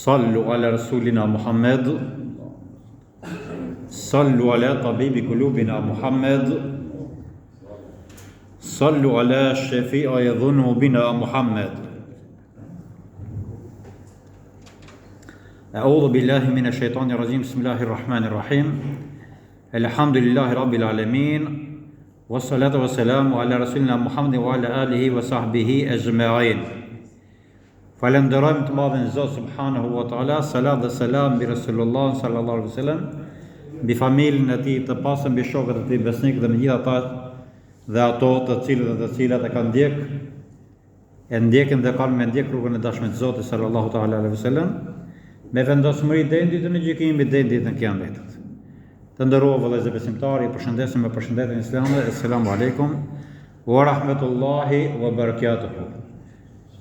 Sallu ala Rasulina Muhammed, sallu ala tabibi kulubina Muhammed, sallu ala shafi'a dhunubina Muhammed. A'udhu billahi minash shaitanir rajim. Bismillahir rahmanir rahim. Alhamdulillahi rabbil alamin. Wassalatu wassalamu ala Rasulina Muhammed wa ala alihi wa sahbihi ajma'in. Falenderojmë të madhin Zot subhanahu wa taala, salat dhe selam mbi Resulullah sallallahu alaihi wasallam, mbi familjen e tij të pastër, mbi shokët e tij besnik dhe mbi gjithë ata dhe ato të cilët dhe të cilat e kanë ndjekin dhe kanë me ndjek rrugën e dashme të Zotit sallallahu taala alaihi wasallam, me vendosmëri deri në ditën e gjykimit, deri në ditën e Kiametit. Të nderuar vëllezër besimtarë, ju përshëndesim me përshëndetjen islame. Assalamu alaikum wa rahmatullahi wa barakatuh.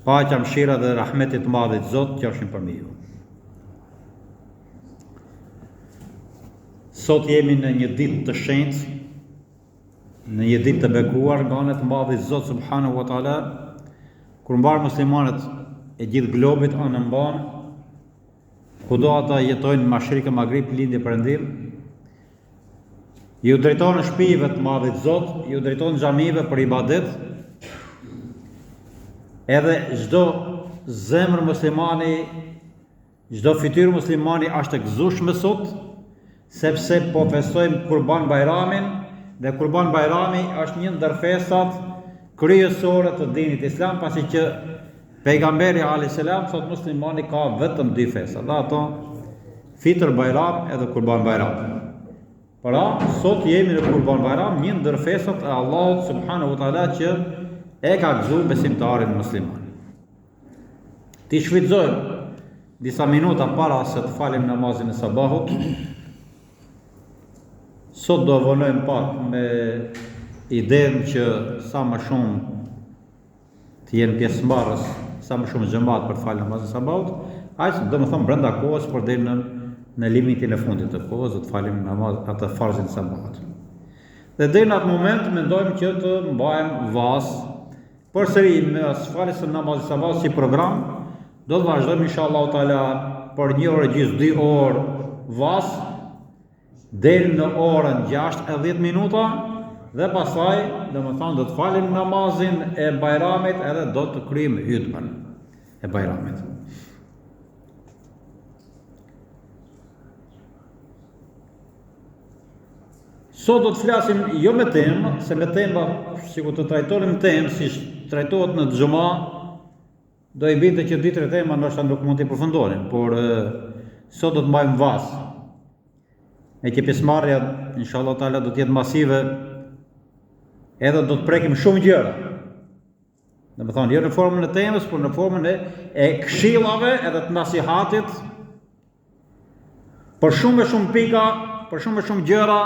Paqja, mëshira dhe rahmeti të madhit Zot qofshin përmi ju. Sot jemi në një ditë të shenjtë, në një ditë të bekuar nga ana e madhit Zot subhanahu wa taala, kur mbar muslimanët e gjithë globit anë mban, kudo ata jetojnë në Mashrikë, Maghrib, Lindje, Perëndim, ju drejton në shtëpive të madhit Zot, ju drejton xhamive për ibadet. Edhe çdo zemër muslimani, çdo fytyrë muslimani është e gëzueshme sot, sepse po festojmë Kurban Bayramin, dhe Kurban Bayrami është një ndër festat kryesore të dinit islam, pasi që pejgamberi alayhis salam thot muslimani ka vetëm dy festa, dhe ato Fitr Bayram edhe Kurban Bayram. Pra, sot jemi në Kurban Bayram, një ndër festat e Allahut subhanahu wa taala që e ka gëzuar besimtarin musliman. Ti shfrytëzojmë disa minuta para se të falim namazin e sabahut. Sot do vonojmë pak me idenë që sa më shumë të jenë pjesëmarrës, sa më shumë xhamat për të falë namazin e sabahut, aq do të them brenda kohës për deri në limitin e fundit të kohës do të falim namaz atë farzin e sabahut. Dhe deri në atë moment mendojmë që të mbajmë vas. Përsëri me faljes së namazit sabah si program, do të vazhdojmë inshallah taala për 1 orë gjys 2 orë vas deri në orën 6:10 minuta dhe pastaj domethënë do të falim namazin e Bayramit edhe do të kryejmë hutbën e Bayramit. Sot do të flasim jo me temë, se me tema, sikur të trajtonim temë, si trajtohet në xhuma, do i binte që 2-3 tema ndoshta nuk mund t'i përfundonin, por sot do të mbajmë vas. E që pjesëmarrja, inshallah taala, do të jetë masive, edhe do të prekim shumë gjëra. Domethënë, jo në formën e temës, por në formën e këshillave edhe të nasihatit, për shumë pika, për shumë gjëra,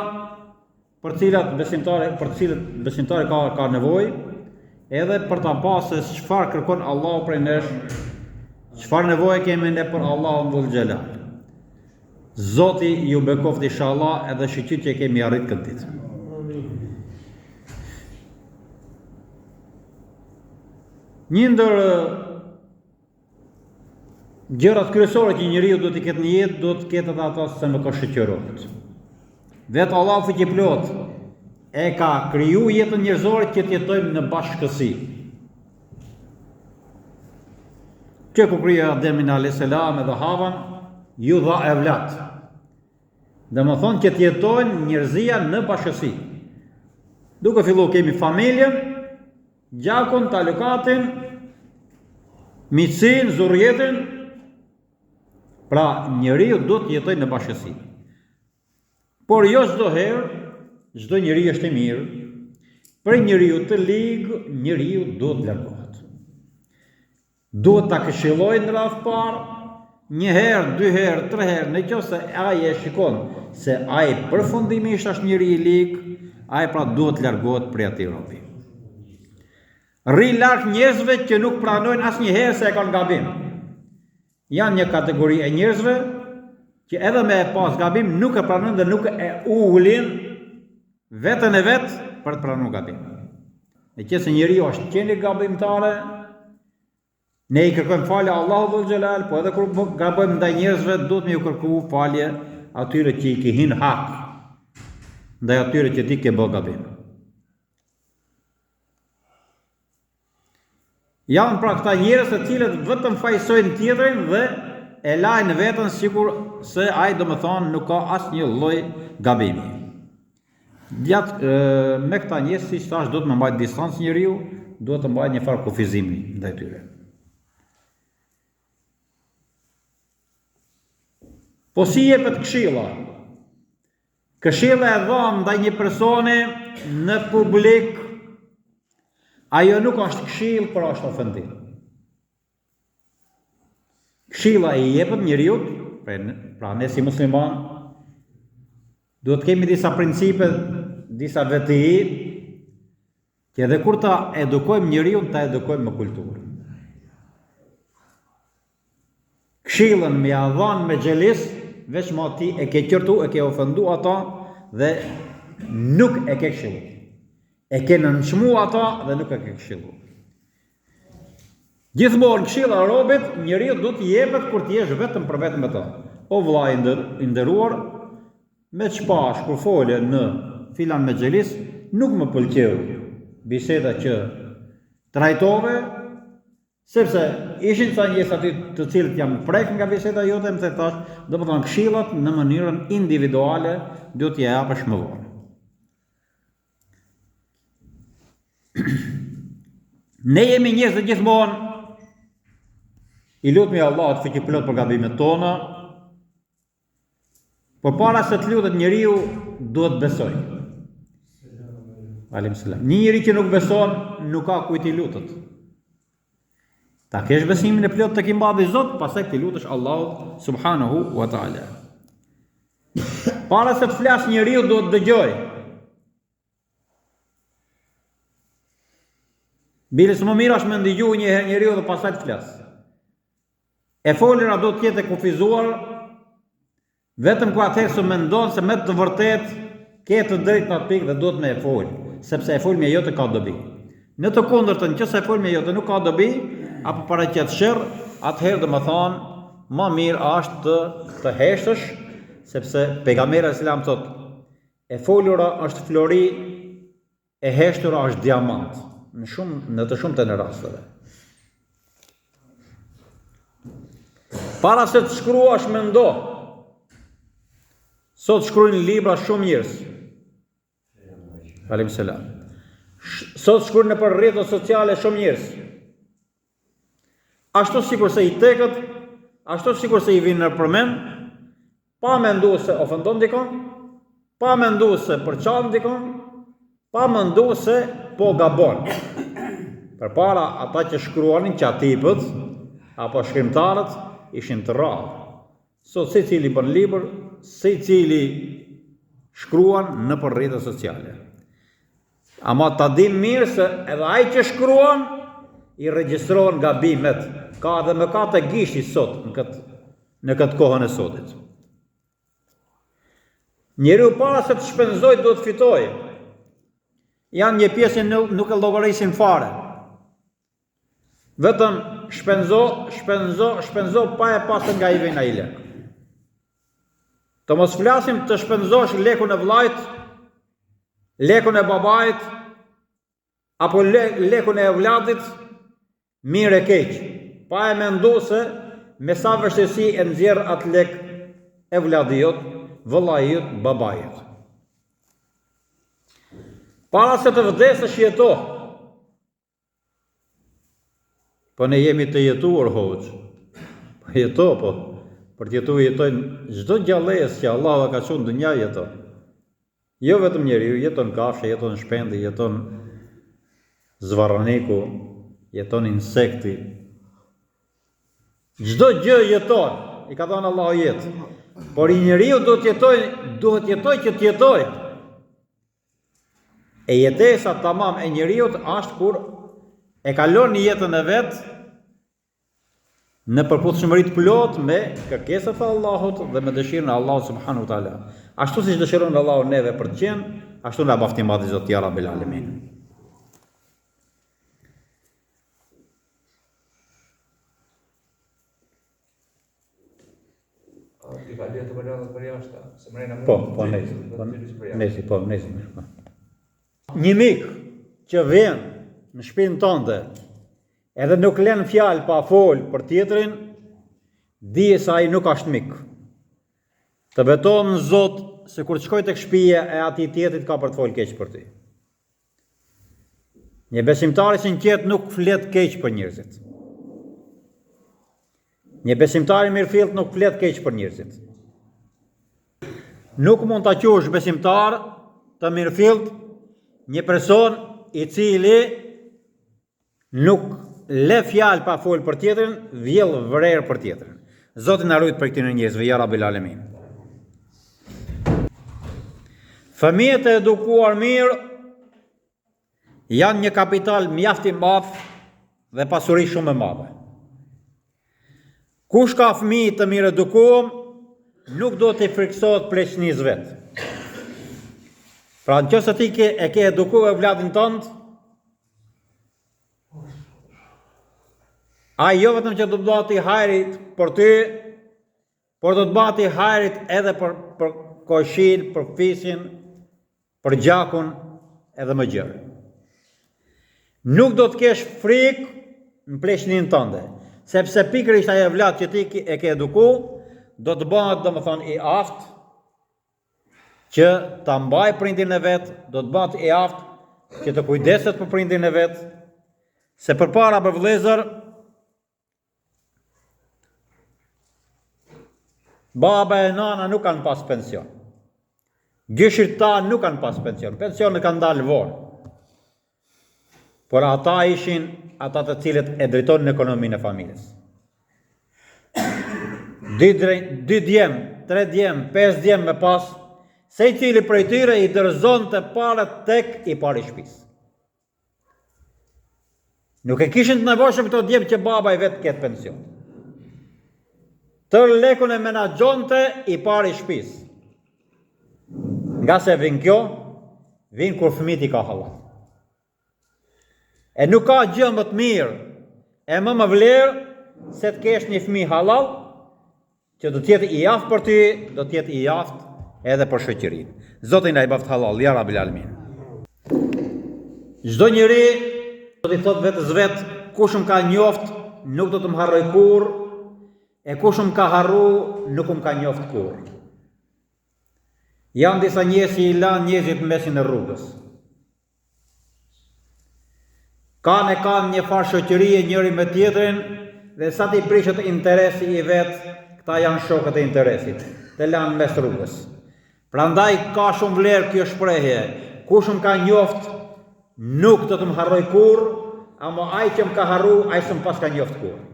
për të cilët besimtari ka nevojë, edhe për ta pasur se çfarë kërkon Allahu prej nesh, çfarë nevoje kemi ne për Allahun dhul xhelal. Zoti ju bekoft inshallah edhe shqyrtje që kemi arrit këtë ditë. Një ndër gjërat kryesore që njeriu do të ketë në jetë, do të ketë ato se nuk ka shoqërohet. Vetë Allahu fuqiplot e ka kriju jetën njerëzore që të jetojmë në bashkësi. Që ku krija Ademin alayhis salam dhe Havan, ju dha evlat. Domethënë që të jetojnë njerëzia në bashkësi. Duke filluar kemi familjen, gjakun, talukatin, miqsin, zurrjetin. Pra njeriu duhet të jetojë në bashkësi. Por jo çdo herë, çdo njeri është i mirë. Për njeriu të ligë, njeriu duhet të largohet. Duhet ta këshillojë në radhë parë, 1 herë, 2 herë, 3 herë, nëse ai e shikon se ai përfundimisht është njeri i ligë, ai pra duhet të largohet prej atij robi. Rri larg njerëzve që nuk pranojnë asnjëherë se e kanë gabim. Janë një kategori e njerëzve që edhe me e pas gabim nuk e pranojnë dhe nuk e ulin vetën e vetë për të pranuar gabim. E që se njeriu është qenie gabimtare, Ne I kërkojmë falje Allahu dhul xhelal, po edhe kur gabojmë ndaj njerëzve, duhet me ju kërku falje atyre që I ke hin hak, ndaj atyre që ti ke bë gabim. Janë pra këta njerëz të cilët vetëm fajsojnë tjetrin dhe e lajnë veten sikur se ai domethënë nuk ka asnjë lloj gabimi. Me këta njerëz, siç thash, duhet të mbajë distancë njeriu, duhet të mbajë një farë kufizimi ndaj tyre. Po si jepet këshilla? Këshilla e dhënë ndaj një personi në publik, ajo nuk është këshillë, por është ofendim. Këshilla I jepet njeriut, pra ne si musliman, duhet kemi disa principe, disa vetëi, që edhe kur ta edukojmë njeriun, ta edukojmë me kulturë. Këshillën me ia dhënë me xhelis, veç ma ti e ke qërtu, e ke ofendu ata dhe nuk e ke këshillu. E ke nënçmu ata dhe nuk e ke këshillu. Gjithmonë këshilla e robit, njeriu do t'i jepet kur ti jesh vetëm për vetëm ata. O vllai I nderuar, me çpash kur fole në filan me xhelis, nuk më pëlqeu biseda që trajtove, sepse ishin ca njerëz aty të cilët jam prek nga biseda jote, më thash, domethënë këshillat në mënyrën individuale do t'i japësh më vonë. Ne jemi njerëz të gjithmonë I lutemi Allahut fuqiplot për gabimet tona, por para se të lutet njeriu duhet besoj. Alayhis salam. Një njeri që nuk beson, nuk ka kujt I lutet. Ta kesh besimin e plot tek I madhi Zot, pastaj ti lutesh Allahut subhanahu wa taala. Para se të flas njeriu duhet dëgjoj. Bile së më mirë është me ndëgju një herë njeriu dhe pastaj të flas. E folëra do të jetë e kufizuar, vetëm ku atëherë se mendon se me të vërtet ke të drejtë në atë pikë dhe duhet me e folë, sepse e folmja jote ka dobi. Në të kundërtën, nëse e folmja jote nuk ka dobi, apo paraqet sherr, atëherë do të thonë, më mirë është të heshtësh, sepse pejgamberi selam thotë, e folura është flori, e heshtura është diamant, në të shumtën e rasteve. Para se të shkruash mendo. Sot shkruajnë libra shumë njerëz. Alayhis salam. Sot shkruajnë nëpër rrjetet sociale shumë njerëz. Ashtu sikur se I tekët, ashtu sikur se I vinë në përmend, pa menduar se ofendon dikon, pa menduar se përçan dikon, pa menduar se po gabon. Përpara ata që shkruanin qatipët apo shkrimtarët ishin të rrallë. Sot secili bën libër, secili shkruan në rrjetet sociale. Ama ta dim mirë se edhe ai që shkruan I regjistrohen gabimet. Ka edhe mëkate gishti sot në këtë kohën e sotit. Njeriu para se të shpenzoj duhet të fitoj. Janë një pjesë nuk e llogarisin fare. Vetëm shpenzo pa e pasur nga I vjen ai lek. Të mos flasim të shpenzosh lekun e vllajt, lekun e babait, apo lekun e evladit, mirë e keq, pa e mendu se me sa vështirësi e nxjerr atë lek e vlladiut, vëllajut, babajut. Para se të vdesësh jeto. Po ne jemi të jetuar hoxh. Jeto po. Për të jetuar jetojnë çdo gjallëes që Allahu ka çuar në dunja jeton. Jo vetëm njeriu, jeton kafshë, jeton shpendi, jeton zvarraniku, jeton insekti. Çdo gjë jeton, I ka thënë Allahu jetë. Por I njeriu duhet jetoj që të jetoj. E jetesa tamam e njeriut është kur e kalon një jetën e vet në përputhshmëri të plot me kërkesat e Allahut dhe me dëshirën e Allahut subhanahu wa taala. Ashtu siç dëshiron Allahu neve për të qenë, ashtu na bafti madhi Zoti ya Rabbil Alamin. Ti ka letë për lëndë për jashtë, se mrejna Po, nesi. Një mik që vjen në shtëpinë tënde, edhe nuk lën fjalë pa fol për tjetrin, dije se ai nuk është mik. Të betohem në Zot se kur të shkoj tek shtëpia e atij tjetrit ka për të fol keq për ty. Një besimtar i sinqert nuk flet keq për njerëzit. Një besimtar i mirëfillt nuk flet keq për njerëzit. Nuk mund ta quash besimtar të mirëfillt një person i cili nuk le fjalë pa fol për tjetrin, vjell vrerë për tjetrin. Zoti na ruaj për këtyre njerëzve, ja Rabbil Alamin. Fëmijët e edukuar mirë janë një kapital mjaft i madh dhe pasuri shumë e madhe. Kush ka fëmijë të mirë edukuar, nuk do t'i friksohet pleqënis vet. Pra nëse ti e ke edukuar vladin tënd, ai jo vetëm që do të bëhet i hajrit për ty, por do të bëhet i hajrit edhe për koshin, për fisin, për gjakun edhe më gjërë. Nuk do të kesh frikë në pleqënin tënde, sepse pikërisht ajo vlad që ti e ke eduku, do të bëhet domethënë i aftë që ta mbaj prindin e vet, do të bëhet i aftë që të kujdeset për prindin e vet, se përpara për vëllezër baba e nana nuk kanë pas pension. Gjyshit ta nuk kanë pas pension. Pensionet kanë dalë vorë. Por ata ishin ata të cilët e drejtonin ekonominë e familjes. 2 djem, 3 djem, 5 djem me pas, se i cili prej tyre i dërzon të parët tek i pari shtëpisë. Nuk e kishin të nevojshëm këto djem që baba i vetë ketë pension. Tër lekun e menaxhonte i pari shtëpisë. Nga se vin kjo, vin kur fëmijët i ka halal. E nuk ka gjë më të mirë e më vlerë se të kesh një fëmijë halal që do të jetë i aftë për ty, do të jetë i aftë edhe për shoqërinë. Zoti na i baft halal, ja Rabbil Alamin. Çdo njeri do t'i thotë vetes vet, kush më ka njoft, nuk do të më harroj kurrë, e kush më ka harru, nuk më ka njoft kurrë. Janë disa njerëz që i lanë njerëzit në mesin e rrugës. Kanë një farë shoqërie njëri me tjetrin dhe sa ti prishet interesi i vet, këta janë shokët e interesit, të lanë mes rrugës. Prandaj ka shumë vlerë kjo shprehje, kush më ka njoft, nuk do të më harroj kurrë, ama ai që më ka harru, ai s'm pas ka njoft kurrë.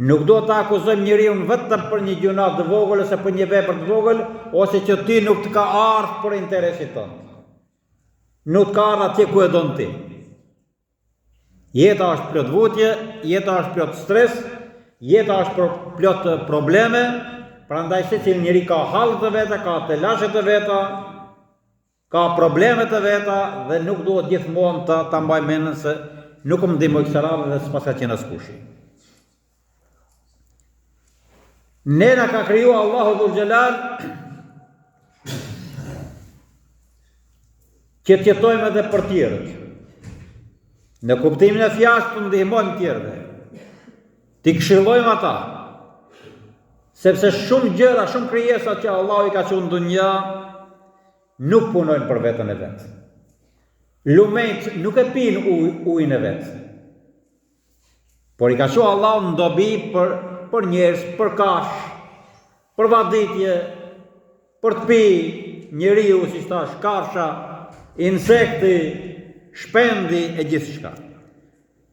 Nuk do të akuzojmë njeriu vetëm për një gjuna të vogël ose për një vepër të vogël, ose që ti nuk të ka ardhur për interesit tënd. Nuk ka ardhur atje ku e don ti. Jeta është plot votje, jeta është plot stres, jeta është plot probleme, prandaj secili njeri ka hallet të veta, ka telashe të veta, ka probleme të veta dhe nuk duhet gjithmonë ta mbaj mendën se nuk më ndihmoj kësaj radhe dhe s'pas ka qenë askush. Ne na ka kriju Allahu Dhul Xhelal që të jetojmë edhe për tjerët. Në kuptimin e fjalës të ndihmojmë tjerëve. Ti këshillojmë ata. Sepse shumë gjëra, shumë krijesa që Allahu i ka thënë në dunja nuk punojnë për veten e vet. Lumejt nuk e pinë ujin e vet. Por i ka thënë Allahu në dobi për njerëz, për kash, për vaditje, për të pi, njeriu si thash, kafsha, insekti, shpendi e gjithçka.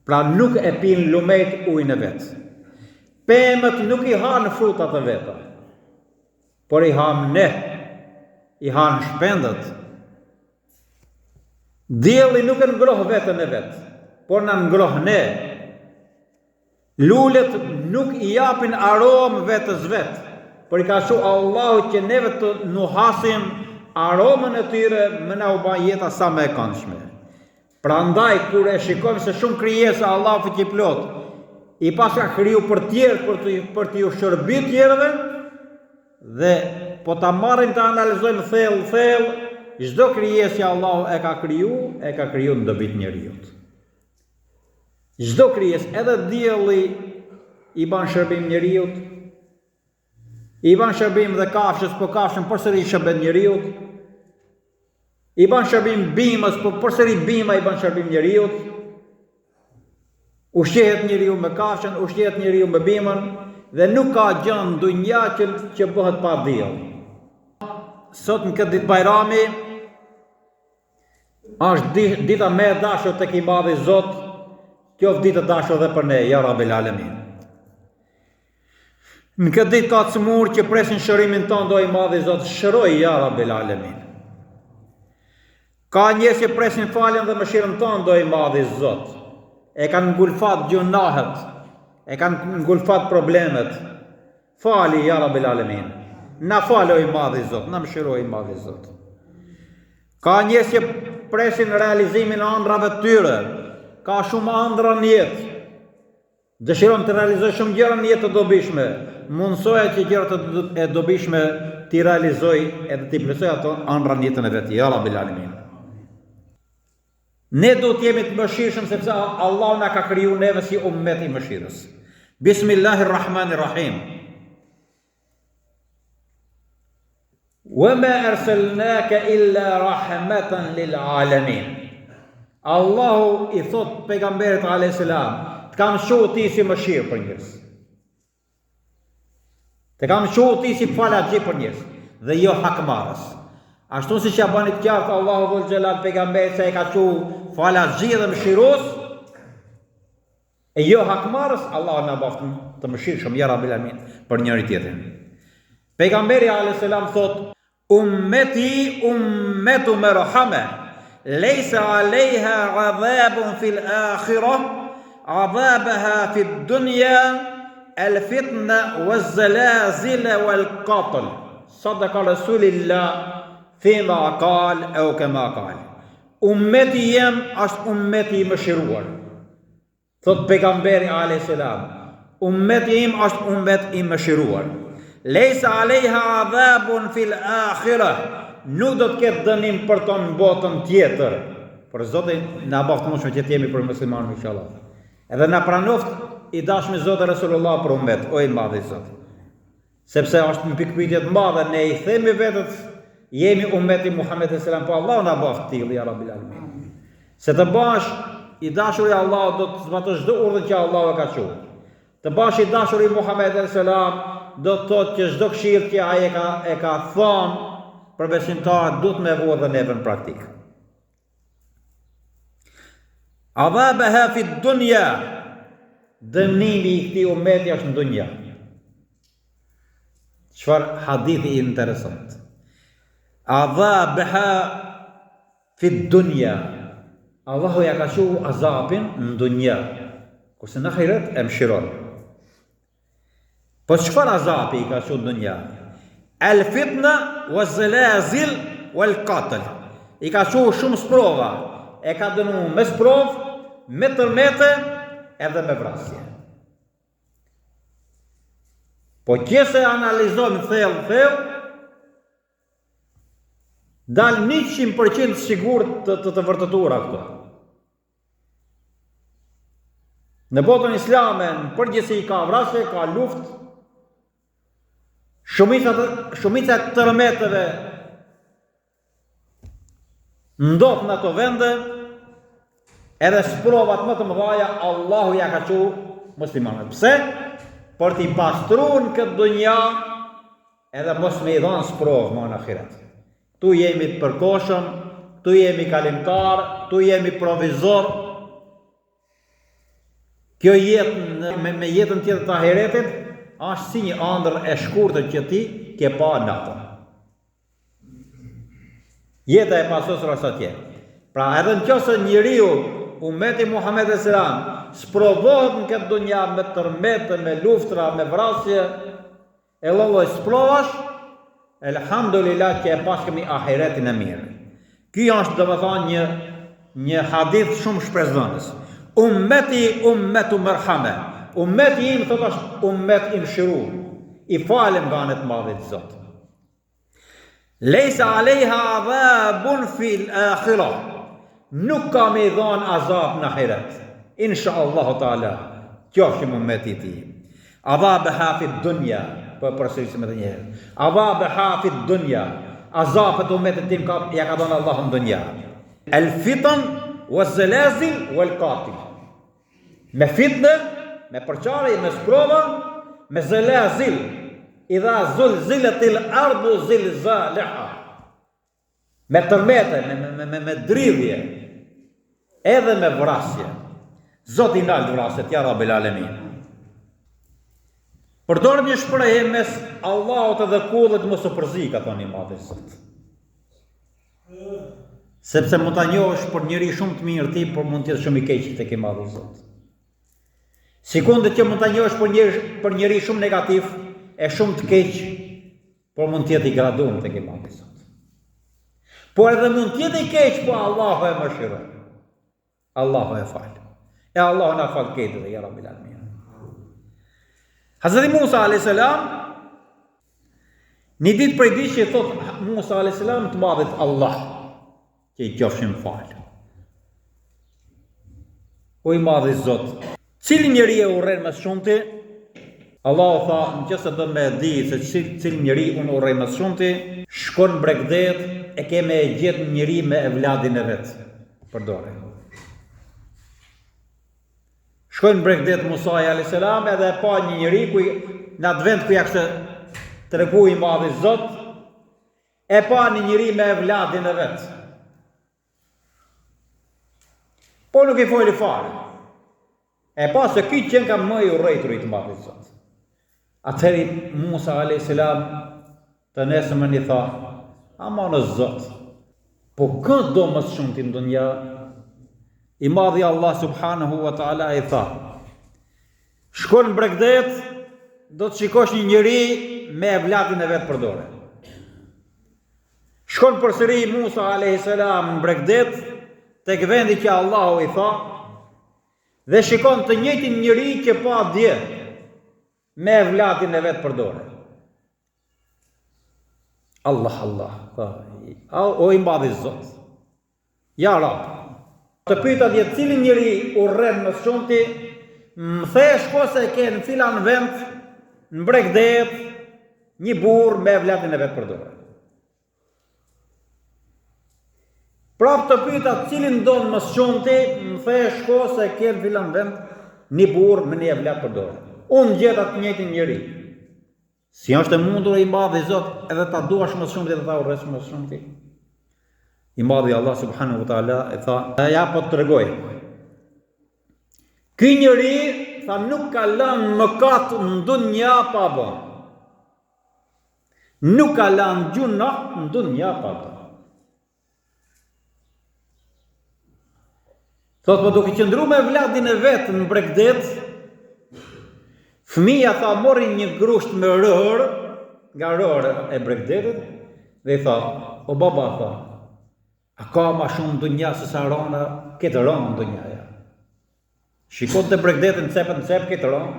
Pra nuk e pin lumet ujin e vet. Pemët nuk i hanë frutat e veta, por i hanë ne, i hanë shpendët. Dielli nuk e ngroh veten e vet, por na ngroh ne. Lulet nuk i japin aromë vetës vet, por i ka thënë Allahu që neve të nuhasim aromën e tyre me na u bën jeta sa më e këndshme. Prandaj kur e shikojmë se shumë krijesa Allahu i plot i pas ka kriju për tjerë, për t'ju shërbit tjerëve, dhe po ta marrim të analizojmë thellë, çdo krijesë Allahu e ka kriju në dobit njerëzit. Çdo krijesë, edhe dielli i ban shërbim njeriut, i ban shërbim dhe kafshës, po kafshën përsëri shërben njeriut, i ban shërbim bimës, po përsëri bima i ban shërbim njeriut, ushqehet njeriu me kafshën, ushqehet njeriu me bimën, dhe nuk ka gjë në dunja që bëhet pa diell. Sot në këtë ditë Bajrami është dita më e dashur tek i madhi Zot, qoftë ditë e dashur edhe për ne, ja Rabbil Alamin. Në këtë ditë ka cëmur që presin shërimin tonë, do i madhi Zot, shëroj ja Rabbil Alamin. Ka njerëz që presin faljen dhe mëshirën tonë, do i madhi Zot. E kanë ngulfat gjunahet, e kanë ngulfat problemet. Fali ja Rabbil Alamin. Na faloj i madhi Zot, na mëshiroj i madhi Zot. Ka njerëz që presin realizimin e ëndrave të tyre. Ka shumë ëndra në jetë. Dëshiron të realizoj shumë gjëra në jetë të dobishme. Mundsoja që gjërat e dobishme t'i realizoj edhe t'i plotësoj ato ëndra në jetën e vet. Ja Rabbil Alamin. Ne do të jemi të mëshirshëm sepse Allah na ka kriju neve si ummet i mëshirës. Bismillahirrahmanirrahim. وَمَا أَرْسَلْنَاكَ إِلَّا رَحْمَةً لِلْعَالَمِينَ. Allahu i thot pejgamberit alayhis salam, të kam shuar ti si mëshirë për njerëz. Të kam shuar ti si falaxhi për njerëz dhe jo hakmarrës. Ashtu siç ja bani të qartë Allahu dhul xhelal pejgamberit se e ka shuar falaxhi dhe mëshiros, e jo hakmarrës, Allahu na bëft të mëshirshëm ja Rabbil Alamin për njëri tjetrin. Pejgamberi alayhis salam thot: Ummeti ummetu merhame, lejsa alejha adhabun fil akhirah, adhabaha fid dunya, el fitna wal zalazil wal qatl. Sadaka Rasulillah fima qal au kama qal. Ummeti jem është ummeti i mëshiruar. Thot pejgamberi alayhis salam, ummeti im është ummet i mëshiruar. Lejsa alejha adhabun fil akhirah, nuk do të ketë dënim për tonë në botën tjetër. Për Zotin na bëft mundshme që të jemi për muslimanë inshallah. Edhe na pranoft i dashmi Zoti Rasulullah për ummet, o i madhi Zot. Sepse është një pikpyetje të madhe, ne i themi vetët jemi ummeti Muhamedit sallallahu alaihi wasallam, po Allah na bëft tillë ja Rabbil Alamin. Se të bash i dashuri i Allahut do të zbatosh çdo urdhë që Allahu e ka thënë. Të bash i dashuri i Muhamedit sallallahu alaihi wasallam do të thotë që çdo këshill që ai e ka thënë për besimtarët duhet me vënë dhe neve në praktik. Adhabaha fi dunya, dënimi i këtij ummeti është në dunja. Çfarë hadithi interesant. Adhabaha fi dunya, Allahu ja ka thënë azabin në dunja, kurse në ahiret e mëshiron. Po çfarë azabi i ka thënë në dunja? El fitna wal zalazil wal qatl. I ka thënë shumë sprova. E ka dënuar me sprovë, me tërmete edhe me vrasje. Po që se analizojmë thellë, dal 100% sigurt të vërtetuara këto. Në botën islame, në përgjithësi ka vrasje, ka luftë. Shumica të tërmeteve ndodh në ato vende, edhe sprovat më të mëdha Allahu ja ka thënë muslimanëve. Pse? Për t'i pastruar në këtë dunja edhe mos me i dhanë sprovë më në ahiret. Tu jemi të përkohshëm, tu jemi kalimtar, tu jemi provizor. Kjo jetë me jetën tjetër të ahiretit është si një ëndër e shkurtër që ti ke pa natën. Jeta e pasosur është atje. Pra edhe nëse njeriu ummeti Muhamedit sallallahu sprovohet në këtë dunja me tërmete, me luftra, me vrasje, e lloj sprovash, elhamdulillah që e paskemi ahiretin e mirë. Ky është domethënë një hadith shumë shpresdhënës. Ummeti ummetu merhame. Ummeti im, thot, është ummet i mëshiruar, i falem nga ana e madhe të Zotit. Lejsa alejha adhabun fil akhirah. Nuk ka me i dhanë azab në ahiret. Insha Allahu Ta'ala, qofshim ummeti ti. Adhabe hafit dunja, për përsërisim edhe njëherë. Adhabe hafit dunja, azabet ummetit tim ja ka dhënë Allahu në dunja. El fitan, wa zelazil, wa el qatil. Me fitne, me përqarje, me sprova, me zelazil. Idha zulzilatil ardu zilzalaha. Me tërmete, me dridhje, edhe me vrasje. Zoti nalt vrasjet, ja Rabbil Alamin. Përdorëm një shprehje mes Allahut dhe kullit mos u përzi, ka thënë Imam Zot. Sepse mund ta njohësh për njëri shumë të mirë ti, por mund të jetë shumë i keq tek Imam Zot. Sikundet që mund ta njohësh për njëri shumë negativ, e shumë të keq, por mund të jetë i graduar tek Imam Zot. Por edhe mund të jetë i keq, po Allahu e mëshiron. Allahu e fal. E Allahu na fal këtë dhe ja Rabbil Alamin. Hazreti Musa a.s. Një ditë prej ditë që thot Musa a.s. të madhit Allah, që i qofshim fal. O i madhi Zot, cili njeri e urren më shumti? Allahu tha, nëse do me di se cili njeri unë urrej më shumti, shkon në Bregdet e ke me gjetë një njeri me evladin e vet. Përdore. Shkojnë në Bregdet Musa a.s. edhe pa një njeri në atë vend ku ja kështë tregu i madhi Zot, e pa një njeri me evladin e vet. Po nuk i foli fare. E pa se këtë qenë ka më i urrejtur i të madhi Zot. Atëheri Musa a.s. të nesëmën i tha, ama në Zot, po këtë do më shumë të ndonja, i madhi Allah subhanahu wa ta'ala i tha, shkon në Bregdet, do të shikosh një njëri me evladin e vetë përdore. Shkon përsëri Musa a.s. në Bregdet, tek vendi që Allahu i tha, dhe shikon të njëjtin njëri që pa dje, me evladin e vetë përdore. Allah, o i madhi Zot, ja Rab, të pyta dje cilin njëri urren më shumti, më thesh kose e ke në filan vend, në Bregdet, një burr me evladin e vetë përdore. Prap të pyta cilin donë më shumti, më thesh kose e ke në filan vend, një burr me një evlad përdore. Unë gjeta të njëjtin njëri. Si është e mundur i madhi Zot, edhe ta duash më shumë dhe ta urresh më shumë ti. I madhi Allah subhanahu wa ta'ala e tha, ja po të tregoj. Ky njëri tha nuk ka lënë mëkat në dunja pa bën. Nuk ka lënë gjuna në dunja pa bën. Thot po duke qëndru me vladin e vetë në Bregdet, fëmija tha mori një grusht me rër, nga rër e Bregdetit, dhe i tha, o baba tha, a ka ma shumë dunja se sa rana, këtë rana dunjaja. Shikot të Bregdetit në cep, këtë rana,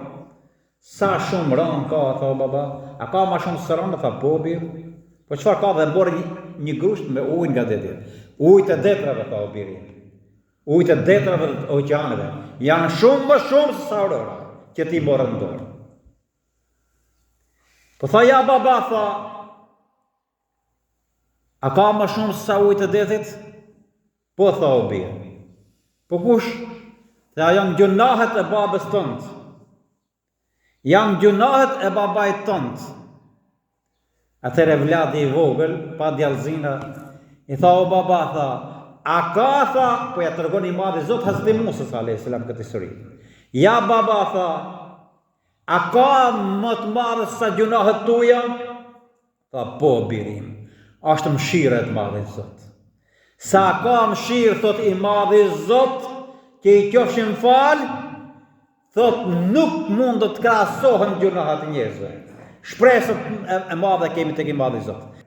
sa shumë rana ka, tha o baba, a ka ma shumë se rana, tha po birë, po qëfar ka dhe mori një grusht me ujnë nga detit, ujtë e detrave, tha o birë, ujtë e detrave dhe oqeaneve, janë shumë më shumë se sa rana, që ti morë në dorë. Po tha ja baba, tha, a ka më shumë se sa ujtë e detit? Po tha o birë. Po kush? Tha janë gjunahet e babës tëndë. Janë gjunahet e babajt tëndë. Atëre vladi i vogël, pa djallëzina, i tha o baba, tha, a ka, tha, po ja tërgon i madhi Zot Hazreti Musa a.s. këtë histori. Ja baba, tha, a ka më të madhe sa gjunahet tuja? Tha, po birim, ashtë mëshire të madhe Zot. Sa ka mëshirë, thot i madhe Zot, që i qofshin fal, thot nuk mund të krahasohen gjunahet njerëzve. Shpresët e madhe kemi tek i madhi Zot.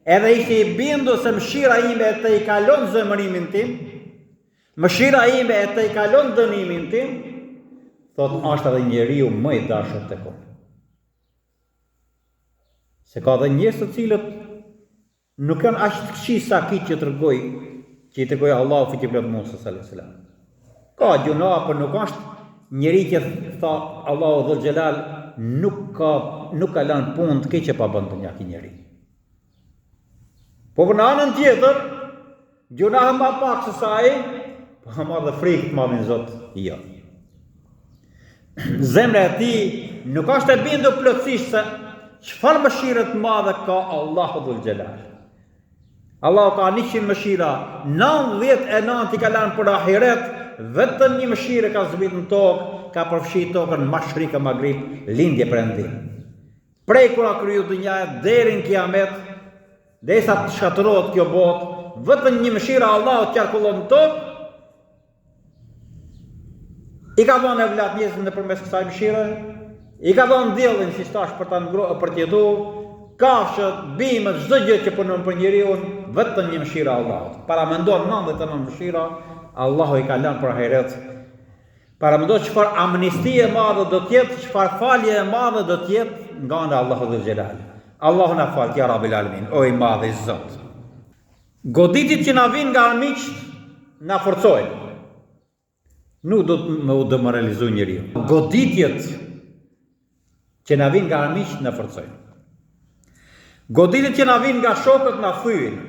Edhe ishte i bindur se mëshira ime e të i kalon zemërimin tim, mëshira ime e të i kalon dënimin tim, thot është edhe njeriu më i dashur tek unë. Se ka dhe njerëz të cilët nuk kanë aq të këqij sa ki që i tregoi Allahu fi plot Musa sallallahu alaihi wasallam. Ka gjuna, por nuk është njeri që tha Allahu dhul xhelal nuk ka lënë punë të keqe pa bën ndonjë ki njeri. Po në anën tjetër, gjuna më pak se sa ai, po marr dhe frikë të madhin Zot, jo. Zemra e tij nuk është e bindur plotësisht se çfarë mëshire të madhe ka Allahu dhul xhelal. Allahu ka 100 mëshira, 99 i ka lënë për ahiret, vetëm një mëshire ka zbritur në tokë, ka përfshi tokën mashrik e magrib, lindje perëndim. Prej kur ka kriju dunjaja deri në kiamet, derisa të shkatërrohet kjo botë, vetëm një mëshira Allahu qarkullon në tokë. I ka dhënë evlat njerëzve nëpërmes kësaj mëshire, i ka dhënë diellin si thash për të jetuar, kafshët, bimët, çdo gjë që punon për njeriu, vetëm një mëshira Allahut. Para mendon 99 mëshira, Allahu i ka lënë për ahiret. Para mendon çfarë amnistie e madhe do të jetë, çfarë falje e madhe do të jetë nga ana Allahu dhul xhelal. Allahu na fal, ya Rabbil Alamin, o i madh i Zot. Goditit që na vinë nga armiqt na forcojnë. Nuk do të më demoralizoj njeriu. Goditjet që na vinë nga armiqt na forcojnë. Goditjet që na vinë nga shokët na thyejnë.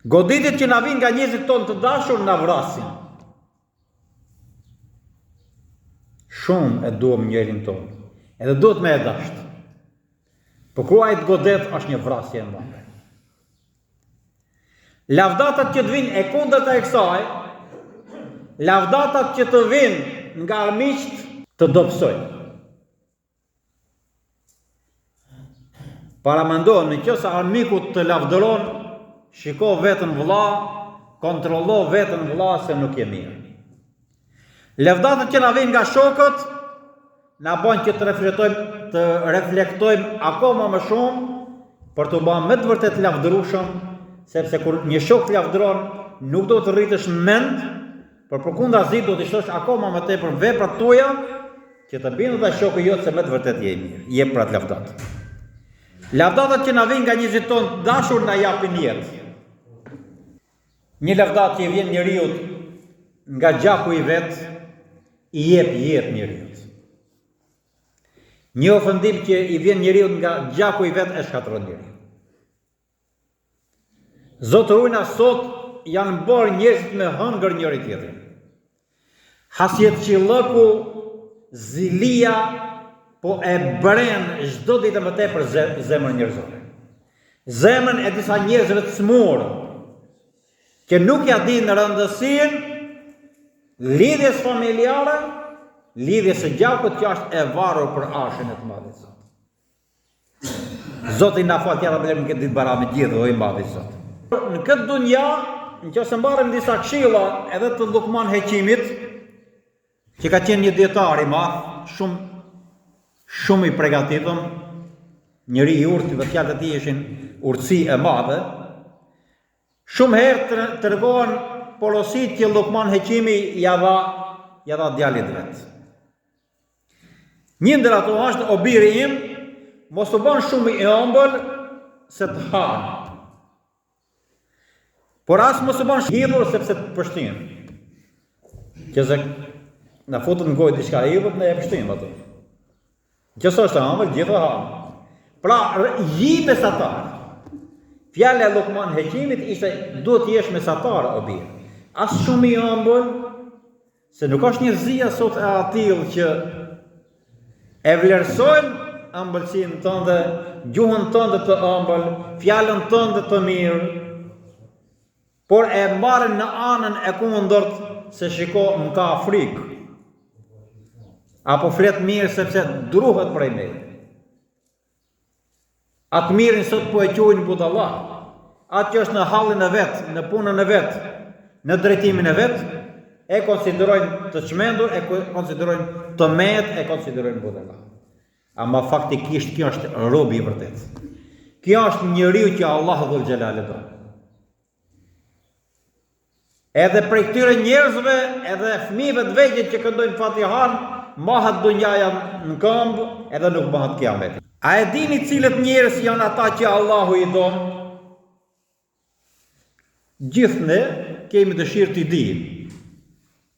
Goditjet që na vinë nga njerëzit tonë të dashur na vrasin. Shumë e duam njërin tonë, edhe duhet me e dasht. Po kur ai të godet është një vrasje e madhe. Lavdatat që të vinë e kundërta e kësaj, lavdatat që të vinë nga armiqt të dobësojnë. Paramendo, nëse armiku të lavdëron, shiko vetën vëlla, kontrollo vetën vëlla se nuk je mirë. Lavdatat që na vijnë nga shokët na bën që të reflektojmë akoma më shumë për të bërë me të vërtet lavdërueshëm, sepse kur një shok lavdëron, nuk do të rritesh në mend, por përkundazi do të shtosh akoma më tepër veprat tuaja që të bindet ai shoku jot se me të vërtet je mirë. Je për atë lavdat. Lavdatat që na vijnë nga njerëzit tonë dashur na japin jetë. Një lavdat që i vjen njeriu nga gjaku i vet, i jep jetë njeriu. Një ofendim që i vjen njeriu nga gjaku i vet e shkatërron njeriu. Zotërujna sot janë bërë njerëzit me hëngër njëri tjetrin. Hasjet qillëku, zilia, po e bren çdo ditë më tepër zemrën njerëzore. Zemrën e disa njerëzve të smur, që nuk ja dinë rëndësinë lidhjes familjare, lidhjes së gjakut që është e varur për arshën e të madhit Zot. Zoti na fal tjera bëjmë këtë ditë bara me gjithë, o i madh i Zot. Në këtë dunja, nëse mbarrim disa këshilla edhe të Lukman Hekimit, që ka qenë një dietar i madh, shumë i përgatitëm, njëri i urtë dhe fjalët e tij ishin urtësi e madhe. Shumë herë tregohen porosit që Lukman Hekimi ja dha djalit vet. Një ndër ato është o biri im, mos u bën shumë i ëmbël se të hanë. Por as mos u bën hidhur sepse të përshtin. Qëse na futën në gojë diçka e hidhur, ne e përshtim atë. Qëse është ëmbël, gjithë hanë. Pra, ji mesatar. Fjala e Lukman Hekimit ishte duhet të jesh mesatar o bir. As shumë i ëmbël, se nuk është njerëzia sot e atill që e vlerësojnë ëmbëlsinë tënde, gjuhën tënde të ëmbël, fjalën tënde të mirë, por e marrin në anën e kundërt se shiko më ka frikë. Apo flet mirë sepse druhet prej meje. Atë mirin sot po e quajnë budalla. Atë që është në hallin e vet, në punën e vet, në drejtimin e vet, e konsiderojnë të çmendur, e konsiderojnë të met, e konsiderojnë budalla. Ama faktikisht kjo është robi i vërtet. Kjo është njeriu që Allah dhul xhelal do. Edhe prej këtyre njerëzve, edhe fëmijëve të vegjël që këndojnë Fatihan, mahet dunjaja në këmbë, edhe nuk mahet kiameti. A e dini cilët njerëz janë ata që Allahu i don? Gjithë ne kemi dëshirë t'i dijmë.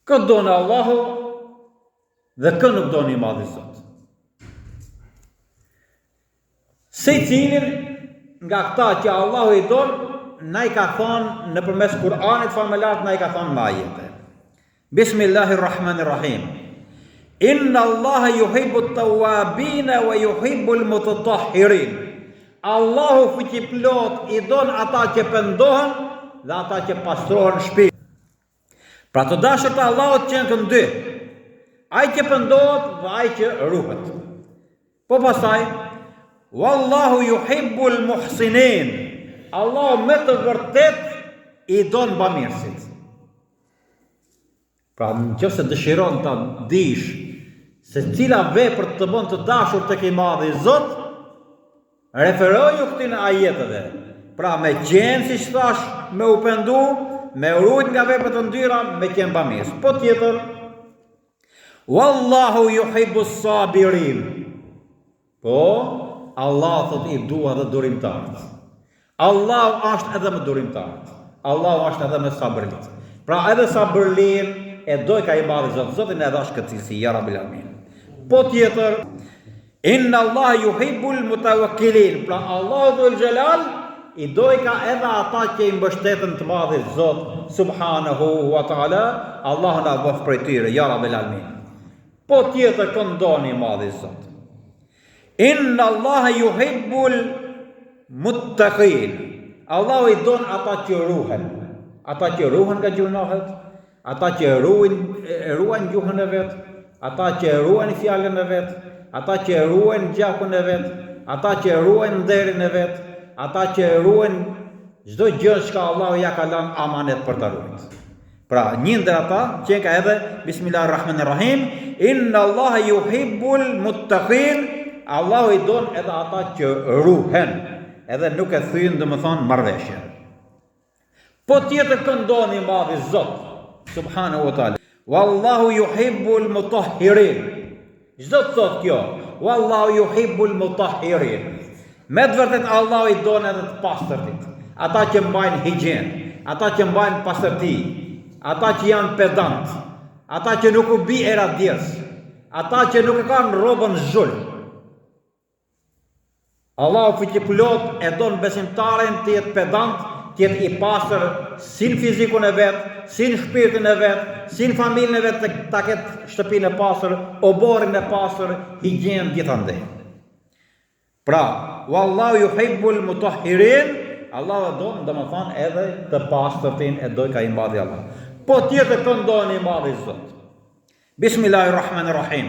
Këtë donë Allahu dhe kë nuk doni i madhi Zot. Se cilin nga këta që Allahu i don, na i ka thonë në përmes Kur'anit famëlar, na i ka thonë në ajete. Bismillahirrahmanirrahim. Inna Allaha yuhibbu at-tawwabina wa yuhibbu al-mutatahhirin. Allahu fuqiplot i don ata që pendohen dhe ata që pastrohen shpirt. Pra të dashur të Allahut që janë dy, ai që pendohet dhe ai që ruhet. Po pastaj, wallahu yuhibbul muhsinin. Allahu me të vërtet i don bamirësit. Pra nëse dëshiron ta dish se cila vepër të bën të dashur tek i madhi Zot, referoju këtyn ajeteve. Pra me qenë, si që thash, me u pendu, me urujt nga vepët të ndyra, me qenë bamirës. Po tjetër, wallahu yuhibbu sabirin. Po, Allah thot i dua dhe durimtarët. Allah është edhe me durimtarët. Allah është edhe me sabërlit. Pra edhe sabërlin e doj ka i madhi Zotë. Zotin edhe është këtë cilësi, ja Rabbil Alamin. Po tjetër, inna Allah yuhibbul mutawakkilin. Pra Allah dhul gjelal i doj ka edhe ata që i mbështetën të madhi Zot subhanahu wa ta'ala, Allah na bëf prej tyre, ja Rabbil Alamin. Po tjetër këndoni madhi Zot. Inna Allah yuhibbul muttaqin. Allah i don ata që ruhen. Ata që ruhen nga gjunahet, ata që ruajnë gjuhën e vet, ata që ruajnë fjalën e vet, ata që ruajnë gjakun e vet, ata që ruajnë nderin e vet, ata që ruajnë çdo gjë që Allahu ja ka lënë amanet për ta ruajtur. Pra, një ndër ata që ka edhe Bismillahirrahmanirrahim, inna Allah yuhibbul muttaqin. Allahu i don edhe ata që ruhen, edhe nuk e thyen domethënë marrveshje. Po tjetër këndoni madhi Zot subhanahu wa taala. Wallahu yuhibbul mutahhirin. Çdo thot kjo, wallahu yuhibbul mutahhirin. Me të vërtet Allahu i don edhe të pastërtit, ata që mbajnë higjen, ata që mbajnë pastërti, ata që janë pedant, ata që nuk u bi era djes, ata që nuk e kanë rrobën zhul. Allahu fuqiplot e don besimtarin të jetë pedant, të jetë i pastër si në fizikun e vet, si në shpirtin e vet, si në familjen e vet, ta ketë shtëpinë e pastër, oborrin e pastër, higjen gjithandej. Pra, wallahu yuhibbul mutahhirin. Allahu don domethënë edhe të pastërtin e doj ka i madhi Allah. Po tjetër këndoni i madhi Zot. Bismillahirrahmanirrahim.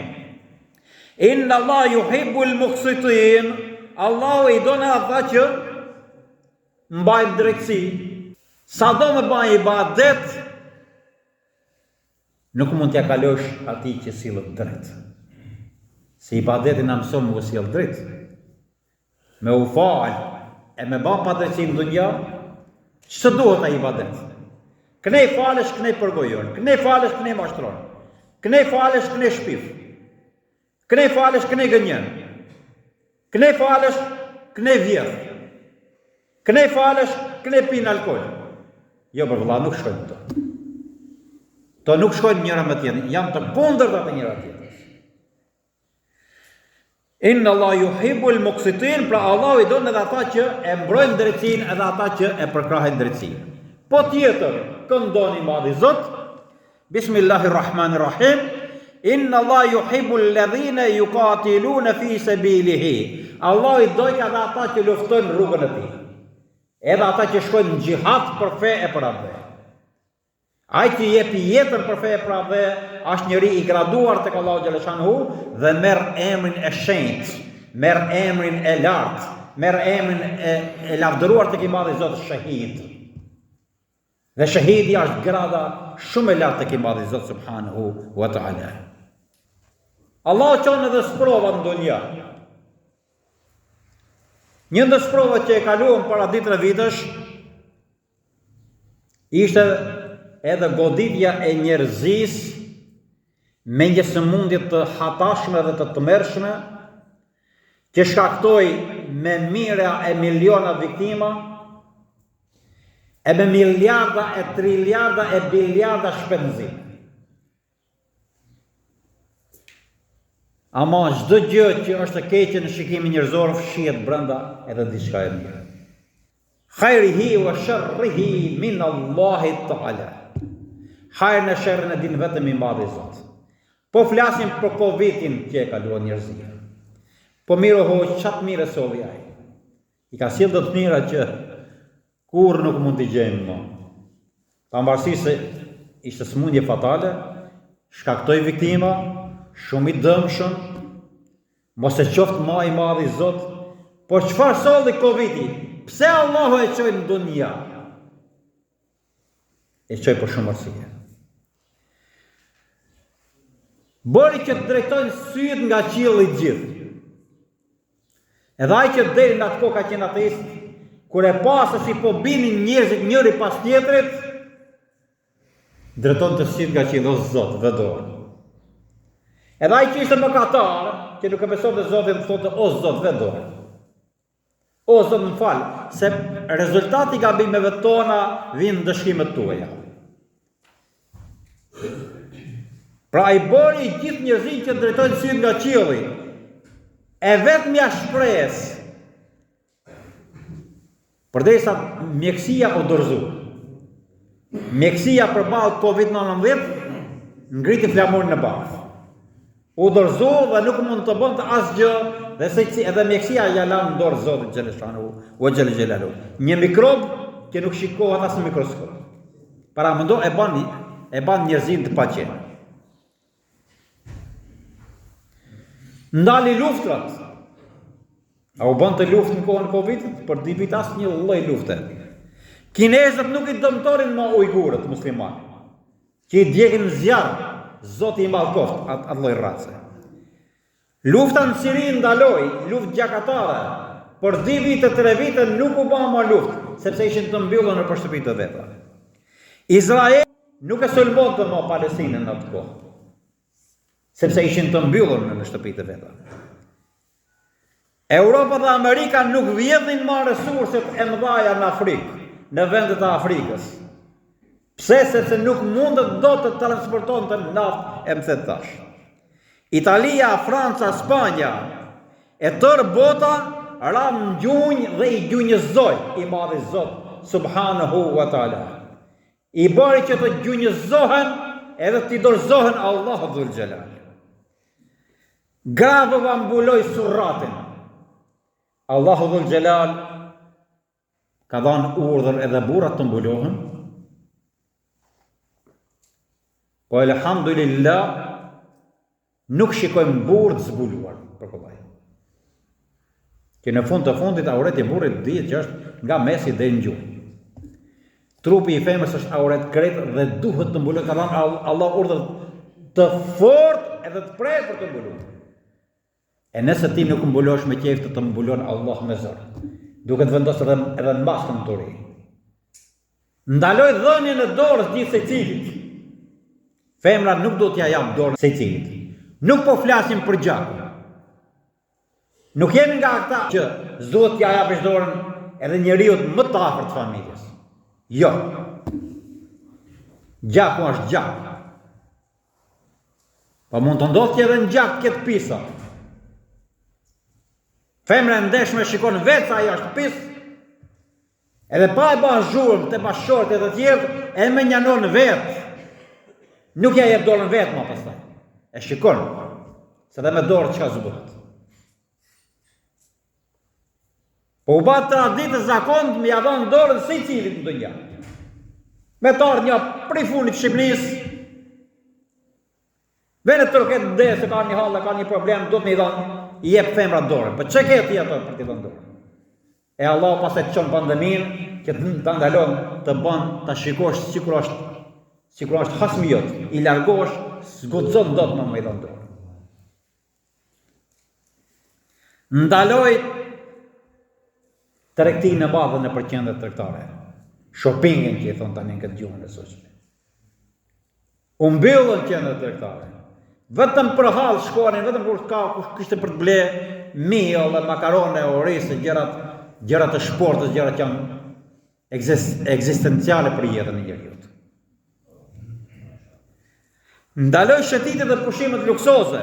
Inna Allah yuhibbul muqsitin. Allahu i don ata që mbajnë drejtësi. Sa do me bëjnë ibadet, nuk mund t'ja kalosh atij që sillet drejt. Se ibadeti na mëson me sjell drejt. Me u fal e me bën pa drejtësi në dunja, ç'të duhet ai ibadet? Kënej falesh, kënej përgojon, kënej falesh, kënej mashtron, kënej falesh, kënej shpif, kënej falesh, kënej gënjen, kënej falesh, kënej vjedh, kënej falesh, kënej pin alkool. Jo për vëlla, nuk shkojnë këto. To nuk shkojnë njëra me tjetrin, janë të kundërta të njëra tjetrës. Inna Allah yuhibbul muqsitin, pra Allah i don edhe ata që e mbrojnë drejtsinë, edhe ata që e përkrahin drejtsinë. Po tjetër, këndoni madhi Zot. Bismillahirrahmanirrahim. Inna Allah yuhibbul ladhina yuqatiluna fi sabilihi. Allah i don edhe ata që luftojnë rrugën e tij. Edhe ata që shkojnë në xhihad për fe e për atë. Ai që jep jetën për fe e për atë, është njëri i graduar tek Allahu xhaleshanhu dhe merr emrin e shenjtë, merr emrin e lartë, merr emrin e lavdëruar tek i madhi Zot shahid. Dhe shahidi është grada shumë e lartë tek i madhi Zot subhanahu wa taala. Allahu çon edhe sprova në dunja. Një ndër sprovat që e kaluam para ditëve vitesh ishte edhe goditja e njerëzisë me një sëmundje të hatashme dhe të tmerrshme, që shkaktoi me mijëra e miliona viktima, e me miliarda e triliarda e biliarda shpenzim. Ama çdo gjë që është e keqe në shikimin njerëzor fshihet brenda edhe diçka e mirë. Khairihi wa sharrihi min Allahi ta'ala. Hajrin e sherrin e din vetëm i madhi Zot. Po flasim për Covidin që e kaluan njerëzia. Po mirë hoq, qatë mire solli ai. I ka sjellë do të mira që kur nuk mund t'i gjejmë më. Pavarësisht se ishte smundje fatale, shkaktoi viktima, shumë i dëmshëm, mos e qoftë më i madhi Zot, po çfarë solli Covidi? Pse Allahu e çoi në dunja? E çoi për shumë arsye. Bëri që të drejtojnë syet nga qielli i gjithë. Edhe ai që deri në atë kohë ka qenë ateist, kur e pa se si po binin njerëzit njëri pas tjetrit, drejton të syet nga qielli, o Zot, vedor. Edhe ai që ishte mëkatar, që nuk e besonte Zotin, thotë, o Zot, vedor. O Zot, më fal, se rezultati i gabimeve tona vijnë në dëshkimet tuaja. Pra ai bëri gjithë njerëzit që drejtojnë syet nga qielli. E vetmja shpresë, përderisa mjekësia u dorëzu. Mjekësia përballë Covid-19 ngriti flamurin në bafë. U dorëzu dhe nuk mund të bënte asgjë, dhe edhe mjekësia ja la në dorë Zotit Xheleshanu u Xhel Xhelalu. Një mikrob që nuk shikohet as në mikroskop. Para mendo e ban njerëzin të paqen. Ndali luftrat. A u bën të luftë në kohën e Covidit? Për 2 vite asnjë lloj lufte. Kinezët nuk i dëmtorin më ujgurët muslimanë, që i djegin në zjarr, Zoti i mallkoft atë lloj race. Lufta në Siri ndaloi, luftë gjakatare. Për 2 vite, 3 vite nuk u bë më luftë, sepse ishin të mbyllur në shtëpitë të veta. Izraeli nuk e sulmonte më Palestinën në atë kohë, sepse ishin të mbyllur në shtëpitë e veta. Europa dhe Amerika nuk vjedhin më resurset e mëdha në Afrikë, në vendet e Afrikës. Pse? Sepse nuk mundet do të transportonte naftë e më thet tash. Italia, Franca, Spanja, e tërë bota ram në gjunjë dhe i gjunjëzoi i madhi Zot subhanahu wa taala. I bëri që të gjunjëzohen edhe të i dorëzohen Allahu dhul xhelal. Gravëva mbuloi surratin. Allahu dhul xhelal ka dhënë urdhër edhe burrat të mbulohen. Po elhamdulillah nuk shikojmë burr të zbuluar për kollaj. Që në fund të fundit aureti i burrit dihet që është nga mesi deri në gjuhë. Trupi i femrës është auret kret dhe duhet të mbulohet, ka dhënë Allah urdhër të fortë edhe të prerë për të mbuluar. E nëse ti nuk mbulosh me qejf të mbulon Allah me zor, duke të vendosur edhe në maskën të ri. Ndaloj dhënien e dorës gjithë secilit. Femra nuk do t'ja jap dorën secilit. Nuk po flasim për gjakun. Nuk jemi nga ata që s'do t'ja japësh dorën edhe njeriu më të afërt të familjes. Jo. Gjaku është gjak. Po mund të ndodhë që edhe në gjak këtë pisa. Femra e ndeshme shikon vetë sa ajo është pis, edhe pa e ba zhurmë të bashkëshorët e të tjerë, e me njanon vetë. Nuk ja jep dorën vetë ma pastaj. E shikon, se dhe me dorë çka zbëhet. Po u bat traditë zakon me ja dhënë dorën secilit në dunja. Me të ardhur një prej fundit Shqipërisë, vene tërket në se ka një hallë, ka një problem, do të më i dhënë, i jep femra dorën. Po çka ke ti ato për t'i dhënë dorën? E Allah pastaj të çon pandeminë që të ndalon të bën ta shikosh sikur është hasmiot, i largosh, s'guxon dot më i dhënë dorën. Ndaloj tregtinë e madhe në përqendret tregtare. Shoppingin që i thon tani në këtë gjuhën e sotshme. U mbyllën qendrat tregtare. Vetëm për hall shkonin, vetëm kur kishte për të ble miell, makarone, orizë, gjëra të shportës, gjëra që janë ekzistenciale për jetën e njeriu. Ndaloj shëtitjet dhe pushimet luksoze.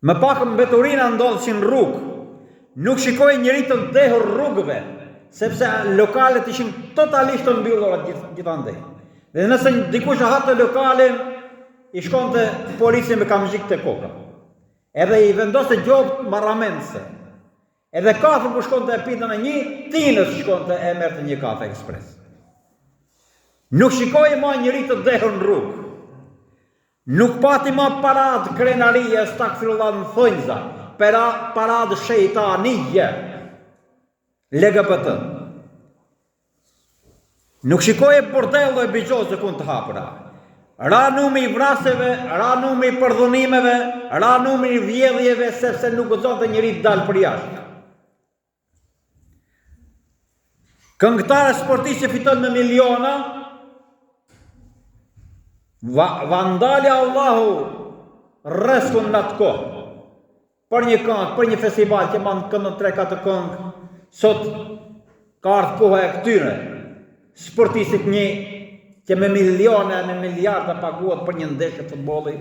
Më pak mbeturina ndodhshin rrugë. Nuk shikoj njëri të ndehur rrugëve, sepse lokalet ishin totalisht të mbyllura gjithandej. Dhe nëse dikush hatë lokalin, i shkonte policia me kamzhik të koka. Edhe i vendoste gjobë marramense. Edhe kafën ku shkonte e pitën e një, tinës shkonte e merte një kafe ekspres. Nuk shikoj ma njëri të dehur në rrugë. Nuk pati ma parad krenarie stakfirullah në thonjza, parad shejtanije, LGBT. Nuk shikoj e bordello e bigjozë ku të hapura. Ra numri i vrasjeve, ra numri i përdhunimeve, ra numri i vjedhjeve, sepse nuk gëzonte njëri të dalë për jashtë. Këngëtarë sportistë që fiton me miliona, vandalja Allahu rreskun në atë kohë. Për një këngë, për një festival që manë këndën 3-4 këngë, sot ka ardhë koha e këtyre. Sportistit një që me miliona, me miliarda paguat për një ndeshje futbolli.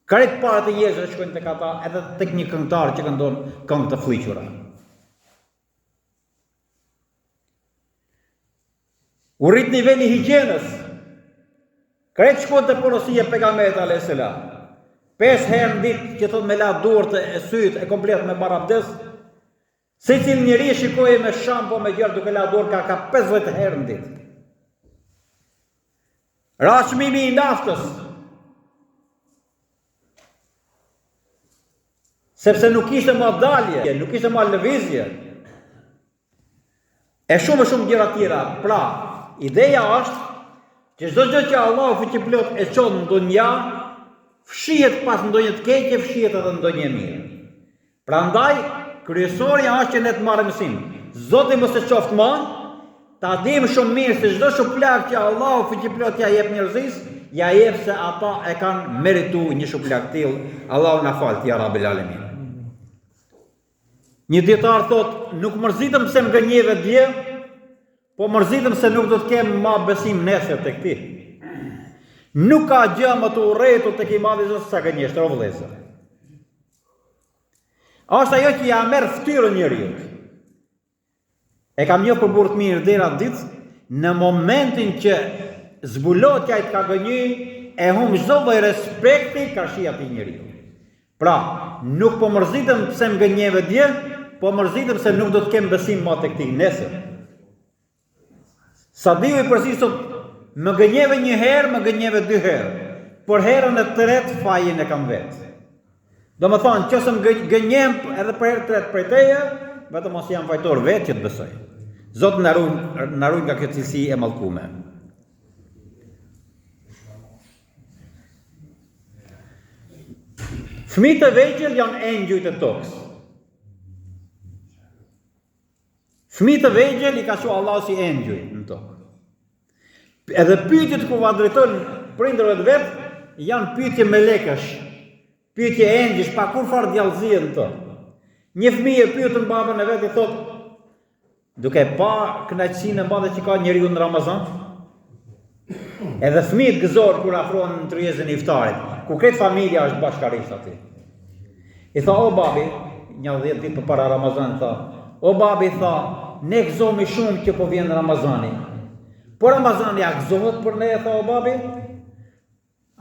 Krejt parët e jeshtë shkojnë të kata, edhe tek një këngëtar që këndon këngë të fliqura. U rrit niveli higjienës. Krejt shkojnë të porosia pejgamberit a.s. 5 herë në ditë që thot me la durët e sytë e komplet me barabdes, se cilë njëri shikoj me shampo me gjërë duke la durë ka 50 herë në ditë. Ra çmimi i naftës, sepse nuk ishte ma dalje, nuk ishte ma lëvizje, e shumë gjëra tjera. Pra, ideja është që çdo gjë që Allahu fuqiplot e çon në dunja, fshihet pas ndonjë të keqe, fshihet edhe ndonjë mirë. Prandaj, kryesorja është që ne të marrim mësim. Zoti mos e qoftë më, ta dim shumë mirë se çdo shuplak që Allahu fuqiplot ja jep njerëzisë, ja jep se ata e kanë merituar një shuplak tillë. Allahu na fal ti ya Rabbil Alamin. Një dietar thot, nuk mërzitëm se më gënjeve dje, po mërzitëm se nuk do të kem ma besim nesër tek ti. Nuk ka gjë më të urrëtur tek i madhi Zot sa gënjeshtër o vëllezër. Është ajo që ja merr fytyrën njeriu. E kam një për burë të mirë dera ditë, në momentin që zbulotja i të ka gënjy, e humbë çdo lloj respekti ka shi atij njeriu. Pra, nuk po mërzitëm pse më gënjeve dje, po mërzitëm se nuk do të kem besim më tek ti nesër. Sa diu i përsi sot, më gënjeve një herë, më gënjeve 2 herë, por herën e tretë fajin e kam vetë. Do më thonë, që se më gënjem edhe për herë tretë prej teje, vetëm mos jam fajtor vetë që të besoj. Zotë në ruaj nga këtë cilësi e mallkume. Fëmijët e vegjël janë engjujt e tokës. Fëmijët e vegjël i ka thënë Allahu si engjuj në tokë. Edhe pyetjet ku va drejtojnë prindërve të vet janë pyetje melekësh, pyetje engjësh pa kurfar djallëzie në to. Një fëmijë pyetën babën e vet i thotë, duke pa kënaqësinë e madhe që ka njeriu në Ramazan. Edhe fëmijët gëzojnë kur afrohen në tryezën e iftarit, ku këtë familja është bashkarisht aty. I tha, o babi, një 10 ditë përpara Ramazanit tha, o babi tha, ne gëzohemi shumë që po vjen Ramazani. Po Ramazani ja gëzohet për ne, tha o babi?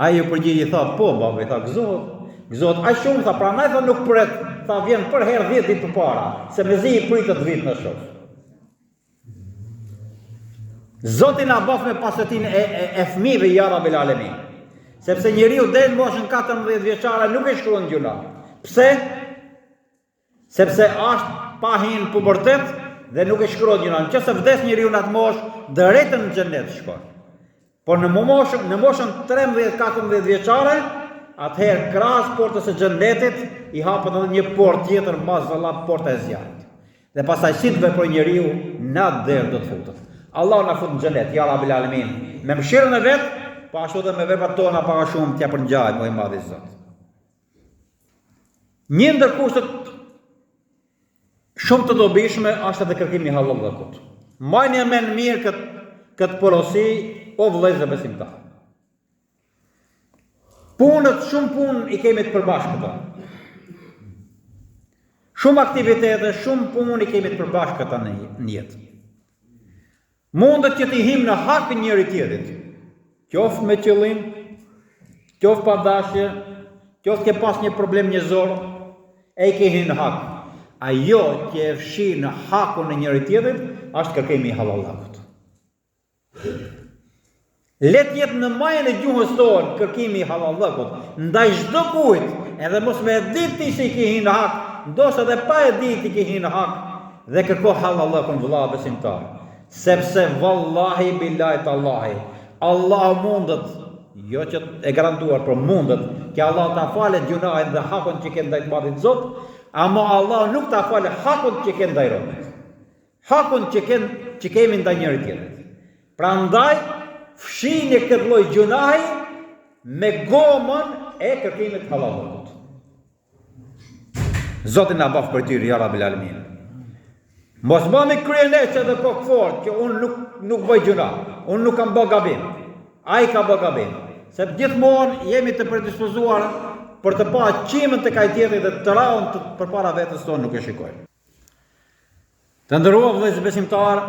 Ai u përgjigji tha, po babi, tha gëzohet. Gëzohet aq shumë, tha, pra nai tha nuk pret, tha vjen për herë 10 ditë përpara, se mezi i pritet vit në shoh. Zoti na bof me pasurinë e fëmijëve ya Rabbil Alamin. Sepse njeriu deri në moshën 14 vjeçare nuk e shkruan gjuna. Pse? Sepse është pa hin pubertet dhe nuk e shkruan gjuna. Nëse vdes njeriu në atë moshë, drejtën në xhenet shkon. Por në moshën 13-14 vjeçare, atëherë krahas portës së xhenetit i hapet edhe një portë tjetër mbas valla porta e zjarrit. Dhe pastaj si të veprojë njeriu, në atë derë do të futet. Allah na fut në xhenet, ya Rabbil Alamin. Me mëshirën e vet, po ashtu dhe me veprat tona para shumë t'ja përngjajmë, o i madhi Zot. Një ndër kushtet shumë të dobishme është edhe kërkimi i halallëkut. Mbajni mend mirë këtë porosi, o vëllezër besimtar. Shumë punë i kemi të përbashkëta. Shumë aktivitete, shumë punë i kemi të përbashkëta në jetë. Mundet që t'i him në hak njëri tjetrit, qoftë me qëllim, qoftë pa dashje, qoftë ke pas një problem njëzor, e i ke hi në hak. Ajo që e fshi në hakun e njëri tjetrit, është kërkimi i halallëkut. Let jetë në majën e gjuhës tonë kërkimi i halallëkut, ndaj çdo kujt, edhe mos me ditë ti se i ke hi në hak, ndoshta edhe pa e ditë i ke hi në hak, dhe kërko halallëkun vëlla besimtar. Sepse vallahi billahi tallahi, Allah mundet, jo që e garantuar, por mundet, që Allah ta falet gjunahin dhe hakun që ke ndaj të madhit Zot, ama Allah nuk ta falet hakun që ke ndaj robët. Hakun që kemi ndaj njëri tjetrit. Prandaj fshini këtë lloj gjunahi me gomën e kërkimit halallëkut. Zoti na baf për ty ya Rabbil Alamin. Mos bëmi kryeneqe dhe kokë fort që unë nuk bëj gjuna, unë nuk kam bë gabim, ai ka bë gabim. Se gjithmonë jemi të predispozuar për të pa qimën të kaj tjetrit dhe të raun për para vetës tonë nuk e shikojmë. Të nderuar vëllezër besimtar,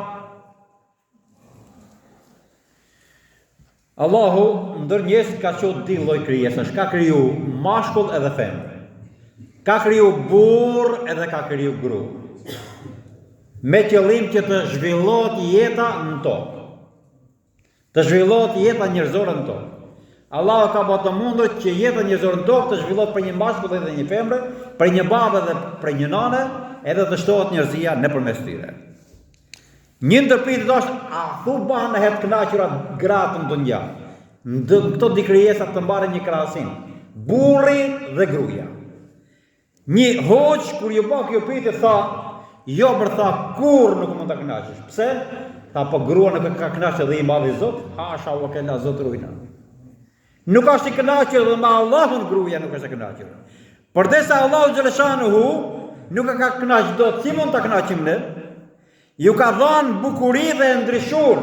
Allahu ndër njerëzit ka qenë dy lloj krijesash, ka kriju mashkull edhe femër. Ka kriju burr edhe ka kriju gru. Me qëllim që të zhvillohet jeta në tokë. Të zhvillohet jeta njerëzore në tokë. Allahu ka bërë të mundur që jeta njerëzore në tokë të zhvillohet për një mashkull dhe një femër, për një babë dhe për një nane, edhe të shtohet njerëzia nëpërmes tyre. Një ndër pyetjet është, a thuban e het kënaqura gratë në dunja? Këto dy krijesa të mbarën një krahasim, burri dhe gruaja. Një hoç kur ju bë kjo pyetje tha, jo për tha kur nuk mund ta kënaqesh. Pse? Tha po grua nuk ka kënaqur dhe i madhi Zot, hasha u kena Zot rujna. Nuk është i kënaqur dhe me Allahun gruaja nuk është e kënaqur. Përdesa Allahu xhaleshanuhu nuk e ka kënaqur dot, si mund ta kënaqim ne? Ju ka dhënë bukuri dhe ndryshur,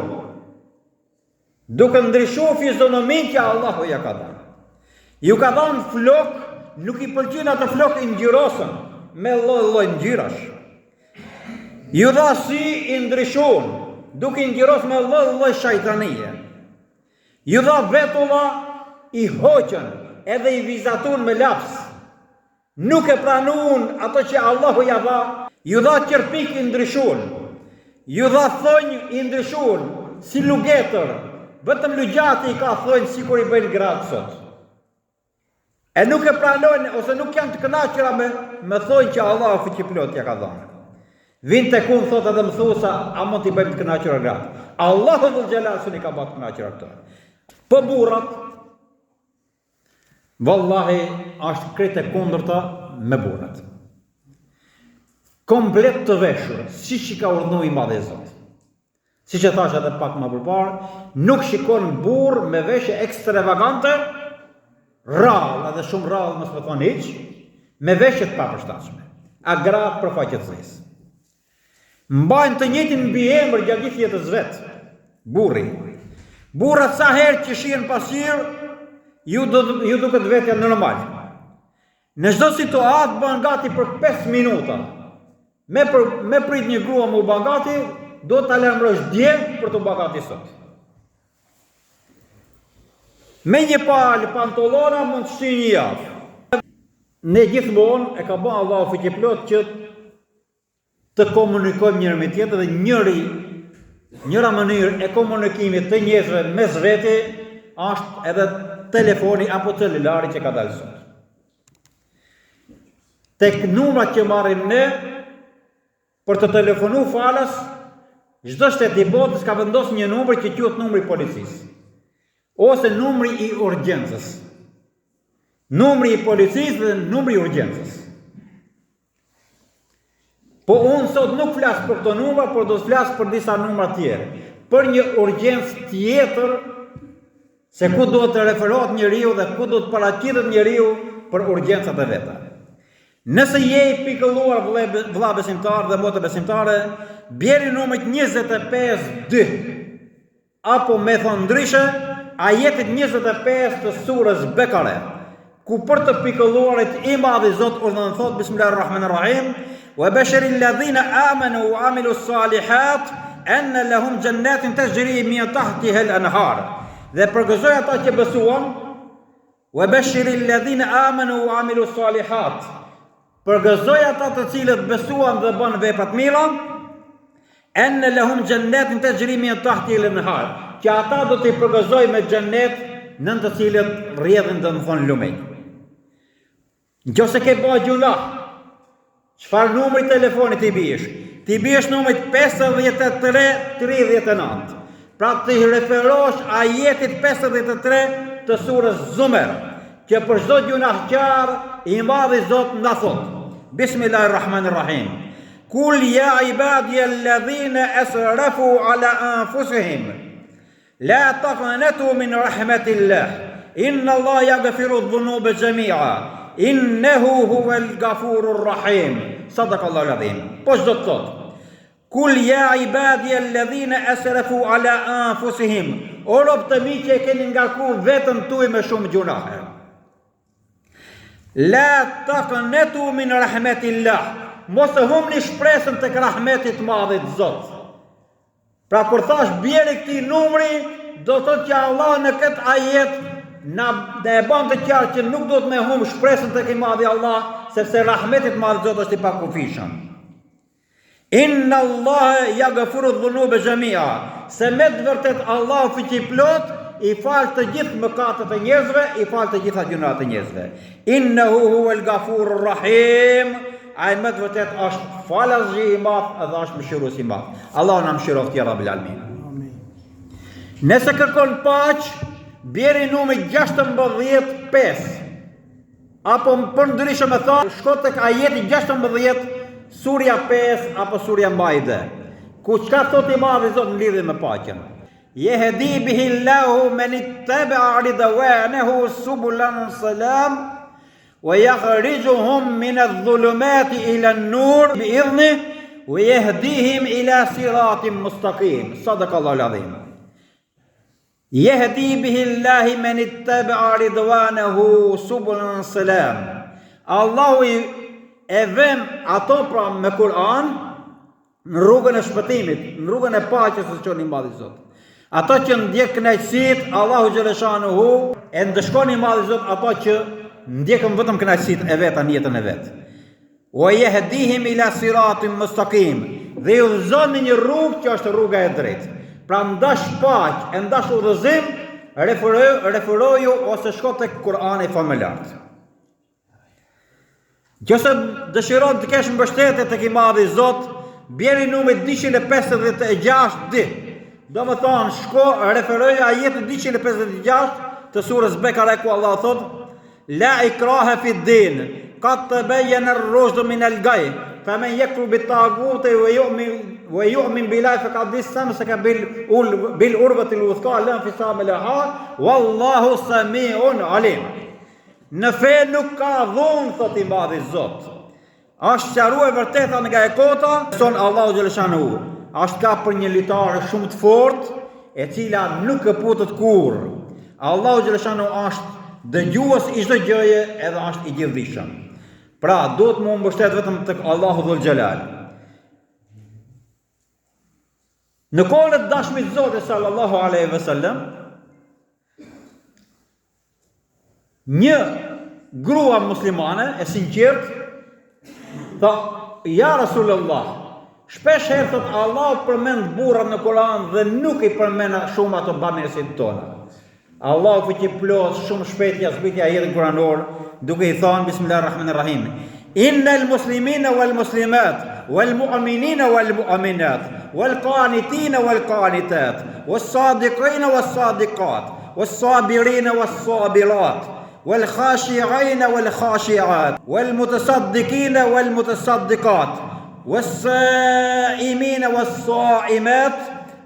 duke ndryshuar fizionomin që Allahu ja ka dhënë. Ju ka dhënë flok, nuk i pëlqen ato flok i ngjyrosën, me lloj ngjyrash. Ju dha sy i ndryshur, duke i ngjyros me lloj shajtanie. Ju dha vetulla i hoqën, edhe i vizatun me laps. Nuk e pranuan ato që Allahu ja dha. Ju dha qerpik i ndryshur. Ju dha thonj i ndryshur, si lugetër, vetëm lugjati i ka thonj si kur i bëjnë gratë sot. E nuk e pranojnë, ose nuk janë të kënaqura me thonj që Allah fuqiplot ja ka dhënë. Vinë të kun, thot edhe më thusa, a mund t'i bëjmë të kënaqura gratë. Allahu dhul xhelasun i ka bërë të kënaqura këto. Po burrat, vallahi, është krejt e kundërta me burrat. Komplet të veshur, si që ka urdhëruar i madhi Zot. Si që thash edhe pak më përpara, nuk shikon burr me veshje ekstravagante, rrallë edhe shumë rrallë mos më thonë hiç, me veshje të papërshtatshme. A gratë për faqetësisë. Mbajnë të njëjtin mbiemër gjatë gjithë jetës vet. Burri. Burrat sa herë që shihen pasir, ju duket vetja normal. Në çdo situatë bën gati për 5 minuta. Me prit një grua më u bën gati, do ta lërmërosh dje për të bën gati sot. Me një palë pantolona mund të shih një javë. Ne gjithmonë e ka bën Allahu fuqiplot që të komunikojmë njëri me tjetrin dhe njëra mënyrë e komunikimit të njerëzve mes vete është edhe telefoni apo celulari që ka dalë sot. Tek numrat që marrim ne për të telefonu falas, çdo shtet i botës ka vendosur një numër që quhet numri i policisë ose numri i urgjencës. Numri i policisë dhe numri i urgjencës. Po unë sot nuk flas për këto numra, por do të flas për disa numra tjerë. Për një urgjencë tjetër, se ku duhet të referohet njeriu dhe ku duhet paraqitet njeriu për urgjencat e veta. Nëse je i pikëlluar vëlla besimtar dhe motra besimtare, bjeri numrit 25:2 apo me thënë ndryshe ajetit 25 të surës Bekare, ku për të pikëlluarit i madhi Zot urdhën thot Bismillahirrahmanirrahim, wa bashiril ladhina amanu wa amilus salihat anna lahum jannatin tajri min tahtiha al-anhar. Dhe përgëzoj ata që besuan, wa bashiril ladhina amanu wa amilus salihat. Përgëzoj ata të cilët besuan dhe bën vepra të mira, anna lahum jannatin tajri min tahtiha al-anhar. Që ata do t'i përgëzoj me xhennet nën të cilët rrjedhin domethënë lumej. Nëse ke bërë gjuna, çfarë numri telefonit i biesh? Ti biesh numrit 5339. Pra të referosh ajetit 53 të surës Zumer, që për çdo gjunaqar i madhi Zot na thot. Bismillahirrahmanirrahim. Kul ya ibadiyalladhina asrafu ala anfusihim la taqnatu min rahmatillah. Inna Allah yaghfiru dhunuba jami'a. Innehu huwal ghafurur rahim. Sadaqallahu al-azim. Po çdo të thot. Kul ya ibadiy alladhina asrafu ala anfusihim. O rob të mi që e keni ngarkuar veten tuaj me shumë gjunahe. La taqnatu min rahmatillah. Mos e humni shpresën tek rahmeti i madhit Zot. Pra kur thash bjeri këtij numri, do thotë që Allah në këtë ajet na e bën të qartë që nuk do të me hum shpresën tek i madhi Allah, sepse rahmeti i madh Zot është i pakufishëm. Inna Allah yaghfiru dhunuba jami'a. Se me të vërtet Allah fuqi plot i fal të gjithë mëkatet e njerëzve, i fal të gjitha gjunat e njerëzve. Innehu huwal ghafurur rahim. Ai me të vërtet është falazhi i madh dhe është mëshirues i madh. Allah na mëshiroft ya Rabbil Alamin. Nëse kërkon paqë, bjeri numri 16:5. Apo për ndryshe me thonë, shko tek ajeti 16, surja 5 apo surja Maide, ku çka thot i madhi Zot në lidhje me paqen. Yehdi bihi Allahu man ittaba'a ridwanahu subulan salam wa yakhrijuhum min adh-dhulumati ila an-nur bi'idhnihi wa yahdihim ila siratin mustaqim. Sadaqallahu al-azim. Yehdi bihi Allahu man ittaba'a ridwanahu subulan salam. Allahu e vëm ato pra me Kur'an në rrugën e shpëtimit, në rrugën e paqes së çon i madhi Zot. Ato që ndjek kënaqësitë, Allahu xhaleshanuhu e ndëshkon i madhi Zot ato që ndjekën vetëm kënaqësitë e veta në jetën e vet. Wa yahdihim ila siratin mustaqim. Dhe i udhëzon në një rrugë që është rruga e drejtë. Pra ndash paqë, e ndash udhëzim, referoju ose shko tek Kur'ani famëlart. Nëse dëshiron të kesh mbështetje tek i madhi Zot, bjeri numri 256 do më thonë shko referoj ajetin 256 të surës Bekare ku Allah thot La ikraha fi din qad tabayyana ar-rushd min al-ghayy faman yakfur bit-taghut wa yu'min billahi faqad istamsaka bil urwati al-wuthqa la infisama laha wallahu sami'un alim. Në fe nuk ka dhunë, thot i madhi Zot. Është sqaruar vërteta nga e kota, son Allahu xhaleshanuhu. Është ka për një lojtare shumë të fortë, e cila nuk këputet kurrë. Allahu xhaleshanuhu është dëgjues i çdo gjëje edhe është i gjithdijshëm. Pra, duhet më mbështet vetëm tek Allahu dhul xhelal. Në kohën e dashmit Zotit sallallahu alaihi wasallam, një grua muslimane e sinqert tha, ja Rasulullah, shpesh herë thot Allah përmend burrat në Kur'an dhe nuk i përmend shumë ato bamirësit tona. Allah fuqi plot shumë shpejt ja zbriti ajetin kuranor duke i thënë Bismillahirrahmanirrahim. Innal muslimina wal muslimat wal mu'minina wal mu'minat wal qanitina wal qanitat was sadiqina was sadiqat was sabirina was sabirat والخاشعين والخاشعات والمتصدقين والمتصدقات والصائمين والصائمات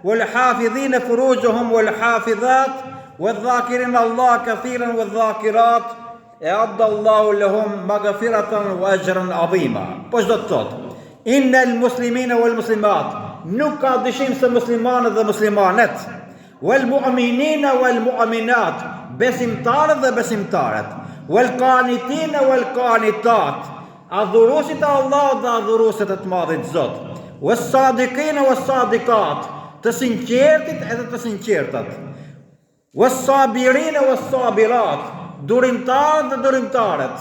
والحافظين فروجهم والحافظات والذاكرين الله كثيرا والذاكرات أعد الله لهم مغفرة وأجرا عظيما. Po çdo të thotë, innal muslimina wal muslimat, nuk ka dyshim se muslimanët dhe muslimanet, wal mu'minina wal mu'minat, besimtarët dhe besimtaret, wal qanitina wal qanitat, adhuruesit e Allahut dhe adhuruesit e të Madhit Zot, was sadiqina was sadiqat, të sinqertit edhe të sinqertat, was sabirina was sabirat, durimtarët dhe durimtaret,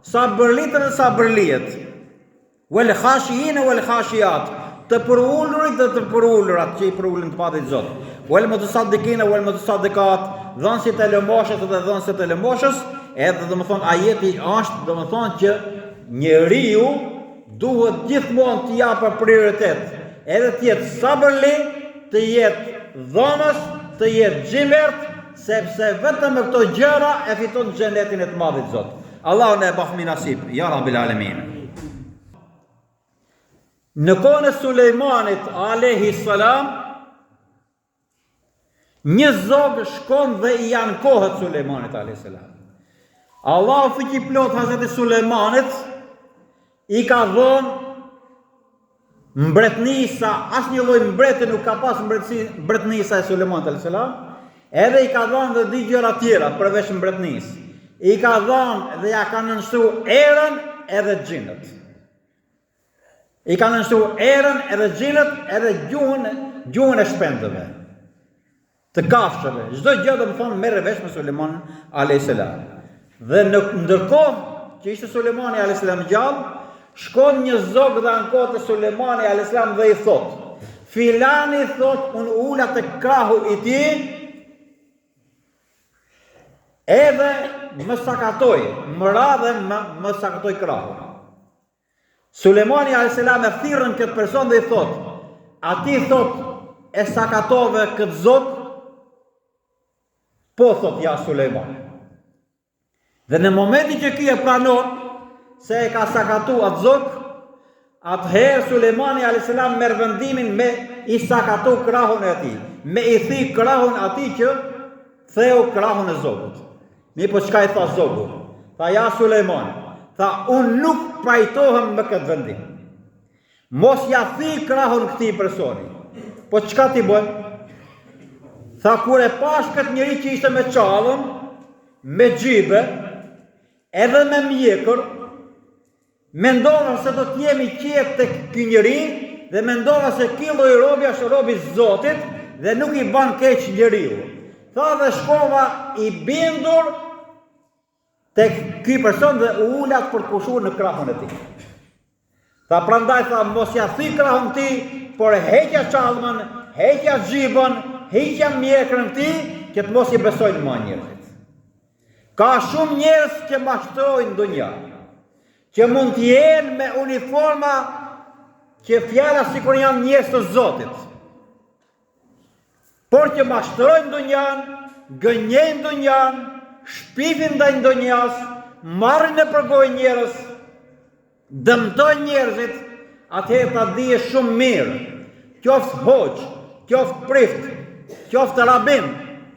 sabërlit dhe sabërliet, wal khashiina wal khashiyat, të përullurit dhe të përullurat që i përullin të Madhit Zot, wal mutasaddiqina wal mutasaddiqat, dhënësit e lëmoshës dhe dhënësit e lëmoshës. Edhe dhe më thonë ajeti është dhe më thonë që njeriu duhet gjithmonë të japë prioritet, edhe të jetë sabërli, të jetë dhënës, të jetë xhimert, sepse vetëm me këto gjëra e fiton xhenetin e të Madhit Zot. Allahu na e bëfë nasip, ya Rabbil Alamin. Në kohën e Sulejmanit alayhi salam, një zog shkon dhe i ankohet Sulejmanit alayhi salam. Allah fuqi plot Hazreti Sulejmanit i ka dhënë mbretnisa, asnjë lloj mbreti nuk ka pas mbretnisa e Sulejmanit alayhis salam, edhe i ka dhënë dhe dy gjëra tjera përveç mbretnisë. I ka dhënë dhe ja ka nënshtruar erën edhe xhinët. I ka nënshtruar erën edhe xhinët edhe gjuhën e shpendëve, të kafshëve. Çdo gjë do të thonë merre vesh me Sulejmanin alayhis salam. Dhe ndërkohë që ishte Sulejmani alayhis salam gjallë, shkon një zog dhe ankohet te Sulejmani alayhis salam dhe i thot: "Filani thot, unë ula te krahu i tij, edhe më sakatoj, më ra dhe më sakatoj krahun." Sulejmani alayhis salam e thirrën këtë person dhe i thot: "A ti thot e sakatove këtë zog?" Po thot, ja Sulejmani. Dhe në momentin që ky e pranon se e ka sakatu atë zog, atëherë Sulejmani alayhis salam merr vendimin me i sakatu krahun e atij, me i thi krahun atij që theu krahun e zogut. Mi po çka i tha zogu? Tha, ja Sulejman, tha, unë nuk pajtohem me këtë vendim. Mos ja thi krahun këtij personi. Po çka ti bën? Tha, kur e pash këtë njeri që ishte me çallën, me xhibe, edhe me mjekër, mendova se do të jemi qetë tek ky njeri dhe mendova se ky lloj robi është robi i Zotit dhe nuk i bën keq njeriu. Tha dhe shkova i bindur tek ky person dhe u ulat për të pushuar në krahun e tij. Tha, prandaj tha, mos ja thi krahun ti, por heqja çallmën, heqja xhibën, heqja mjekrën ti, që të mos i besojnë më njerëzit. Ka shumë njerëz që mashtrojnë ndonjë, që mund të jenë me uniforma që fjala sikur janë njerëz të Zotit, por që mashtrojnë ndonjën, gënjejnë ndonjën, shpifin ndaj ndonjës, marrin në përgojë njerëz, dëmtojnë njerëzit, atëherë ta dije shumë mirë, qoftë hoxh, qoftë prift, qoftë rabin,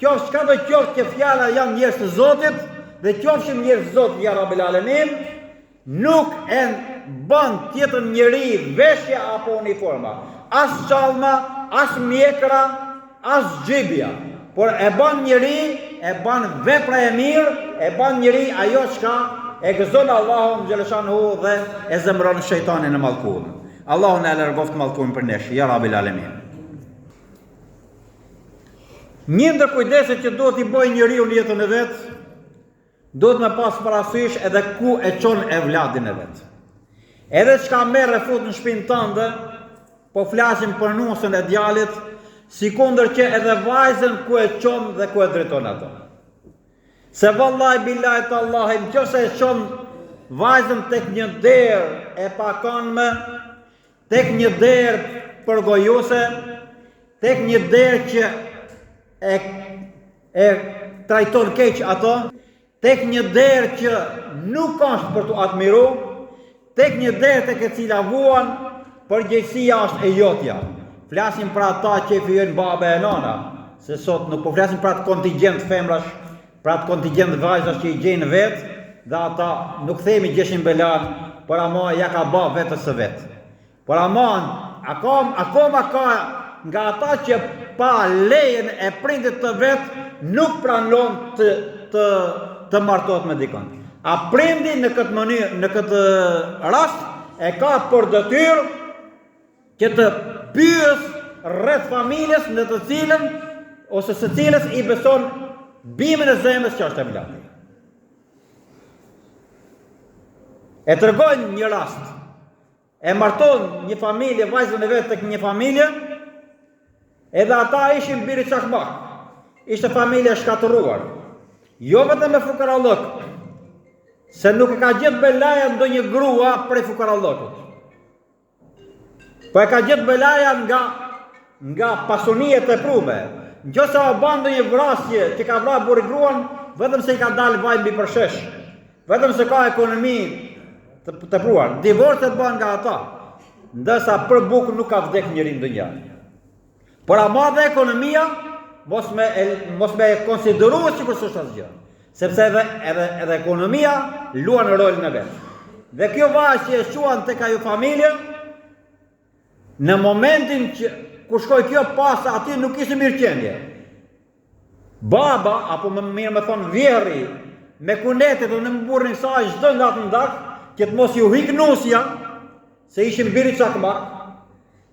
qoftë çka do qoftë që fjala janë njerëz të Zotit dhe qofshin njerëz të Zotit ja Rabbil Alamin, nuk e bën tjetër njeri veshja apo uniforma, as çallma, as mjekra, as xhibja, por e bën njeri, e bën vepra e mirë, e bën njeri ajo çka e gëzon Allahun xhaleshanhu dhe e zemron shejtanin e mallkuar. Allahu na largoft mallkuar për nesh, ja Rabbil Alamin. Një ndër kujdeset që duhet i bëjë njeriu në jetën e vet, duhet me pas parasysh edhe ku e çon evladin e vet. Edhe çka merr e fut në shtëpinë tënde, po flasim për nusën e djalit, sikundër që edhe vajzën ku e çon dhe ku e drejton ato. Se vallahi billahi tallahi, nëse e çon vajzën tek një derë e pakanme, tek një derë përgojuse, tek një derë që e trajton keq ato, tek një derë që nuk është për të admiru, tek një derë tek e cila vuan, përgjegjësia është e jotja. Flasim për ata që i fijojnë baba e nana, se sot nuk po flasim për atë kontingjent femrash, për atë kontingjent vajzash që i gjejnë vetë, dhe ata nuk themi gjeshin belan, por ama ja ka ba vetës së vetë. Por ama akoma ka nga ata që pa lejen e prindit të vetë nuk pranon të martohet me dikon. A prindi në këtë mënyrë, në këtë rast e ka për detyrë që të pyes rreth familjes në të cilën ose së cilës i beson bimin e zemrës që është evladi. E tregojnë një rast. E marton një familje vajzën e vet tek një familje, edhe ata ishin biri çakmak. Ishte familje shkatëruar. Jo vetëm me fukarallëk, se nuk e ka gjetë belaja ndonjë grua prej fukarallëkut. Po e ka gjetë belaja nga pasunia e teprume. Nëse o ban ndonjë vrasje që ka vrarë burri gruan, vetëm se i ka dalë vaj mbi përshesh. Vetëm se ka ekonomi të tepruar. Divorcet bën nga ata. Ndërsa për bukë nuk ka vdek njëri ndonjë. Por ama dhe ekonomia mos me konsideru sikur s'është asgjë. Sepse edhe ekonomia luan rolin e vet. Dhe kjo vajzë që e shuan tek ajo familje, në momentin që ku shkoi kjo pas aty nuk ishte mirëqenie. Baba, apo më mirë me thonë vjerri, me kunetet dhe në burrin e saj çdo natë ndak, që të mos ju hik nusja, se ishin biri çakmak,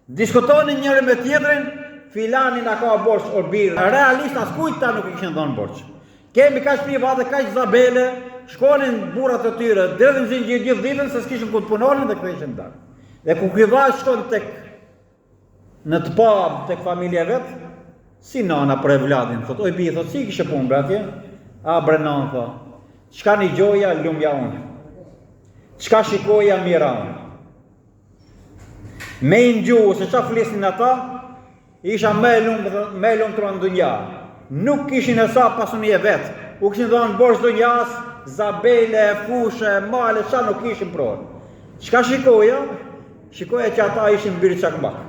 diskutonin njëri me tjetrin, filani na ka borx o birë. Realisht askujt ta nuk i kishin dhënë borx. Kemi kaq private, kaq zabele, shkonin burrat e tyre, derdhin zinxhir gjithë ditën se s'kishin ku të punonin dhe ktheheshin ndak. Dhe ku ky vajzë shkon në të pam tek familja vet, si nana për evladin, thot, oj bi, thot, si kishe punë bre atje? A bre nan, thot, çka një gjoja, lumja unë. Çka shikoja, mira unë. Me i ngju, se qa flisnin ata, isha me lumë të rëndunja. Nuk kishin e sa pasunie vetë, u kishin dhënë borx dunjas, zabele, fushë, male, qa nuk kishin prorë. Çka shikoja? Shikoja që ata ishin biri çakmak.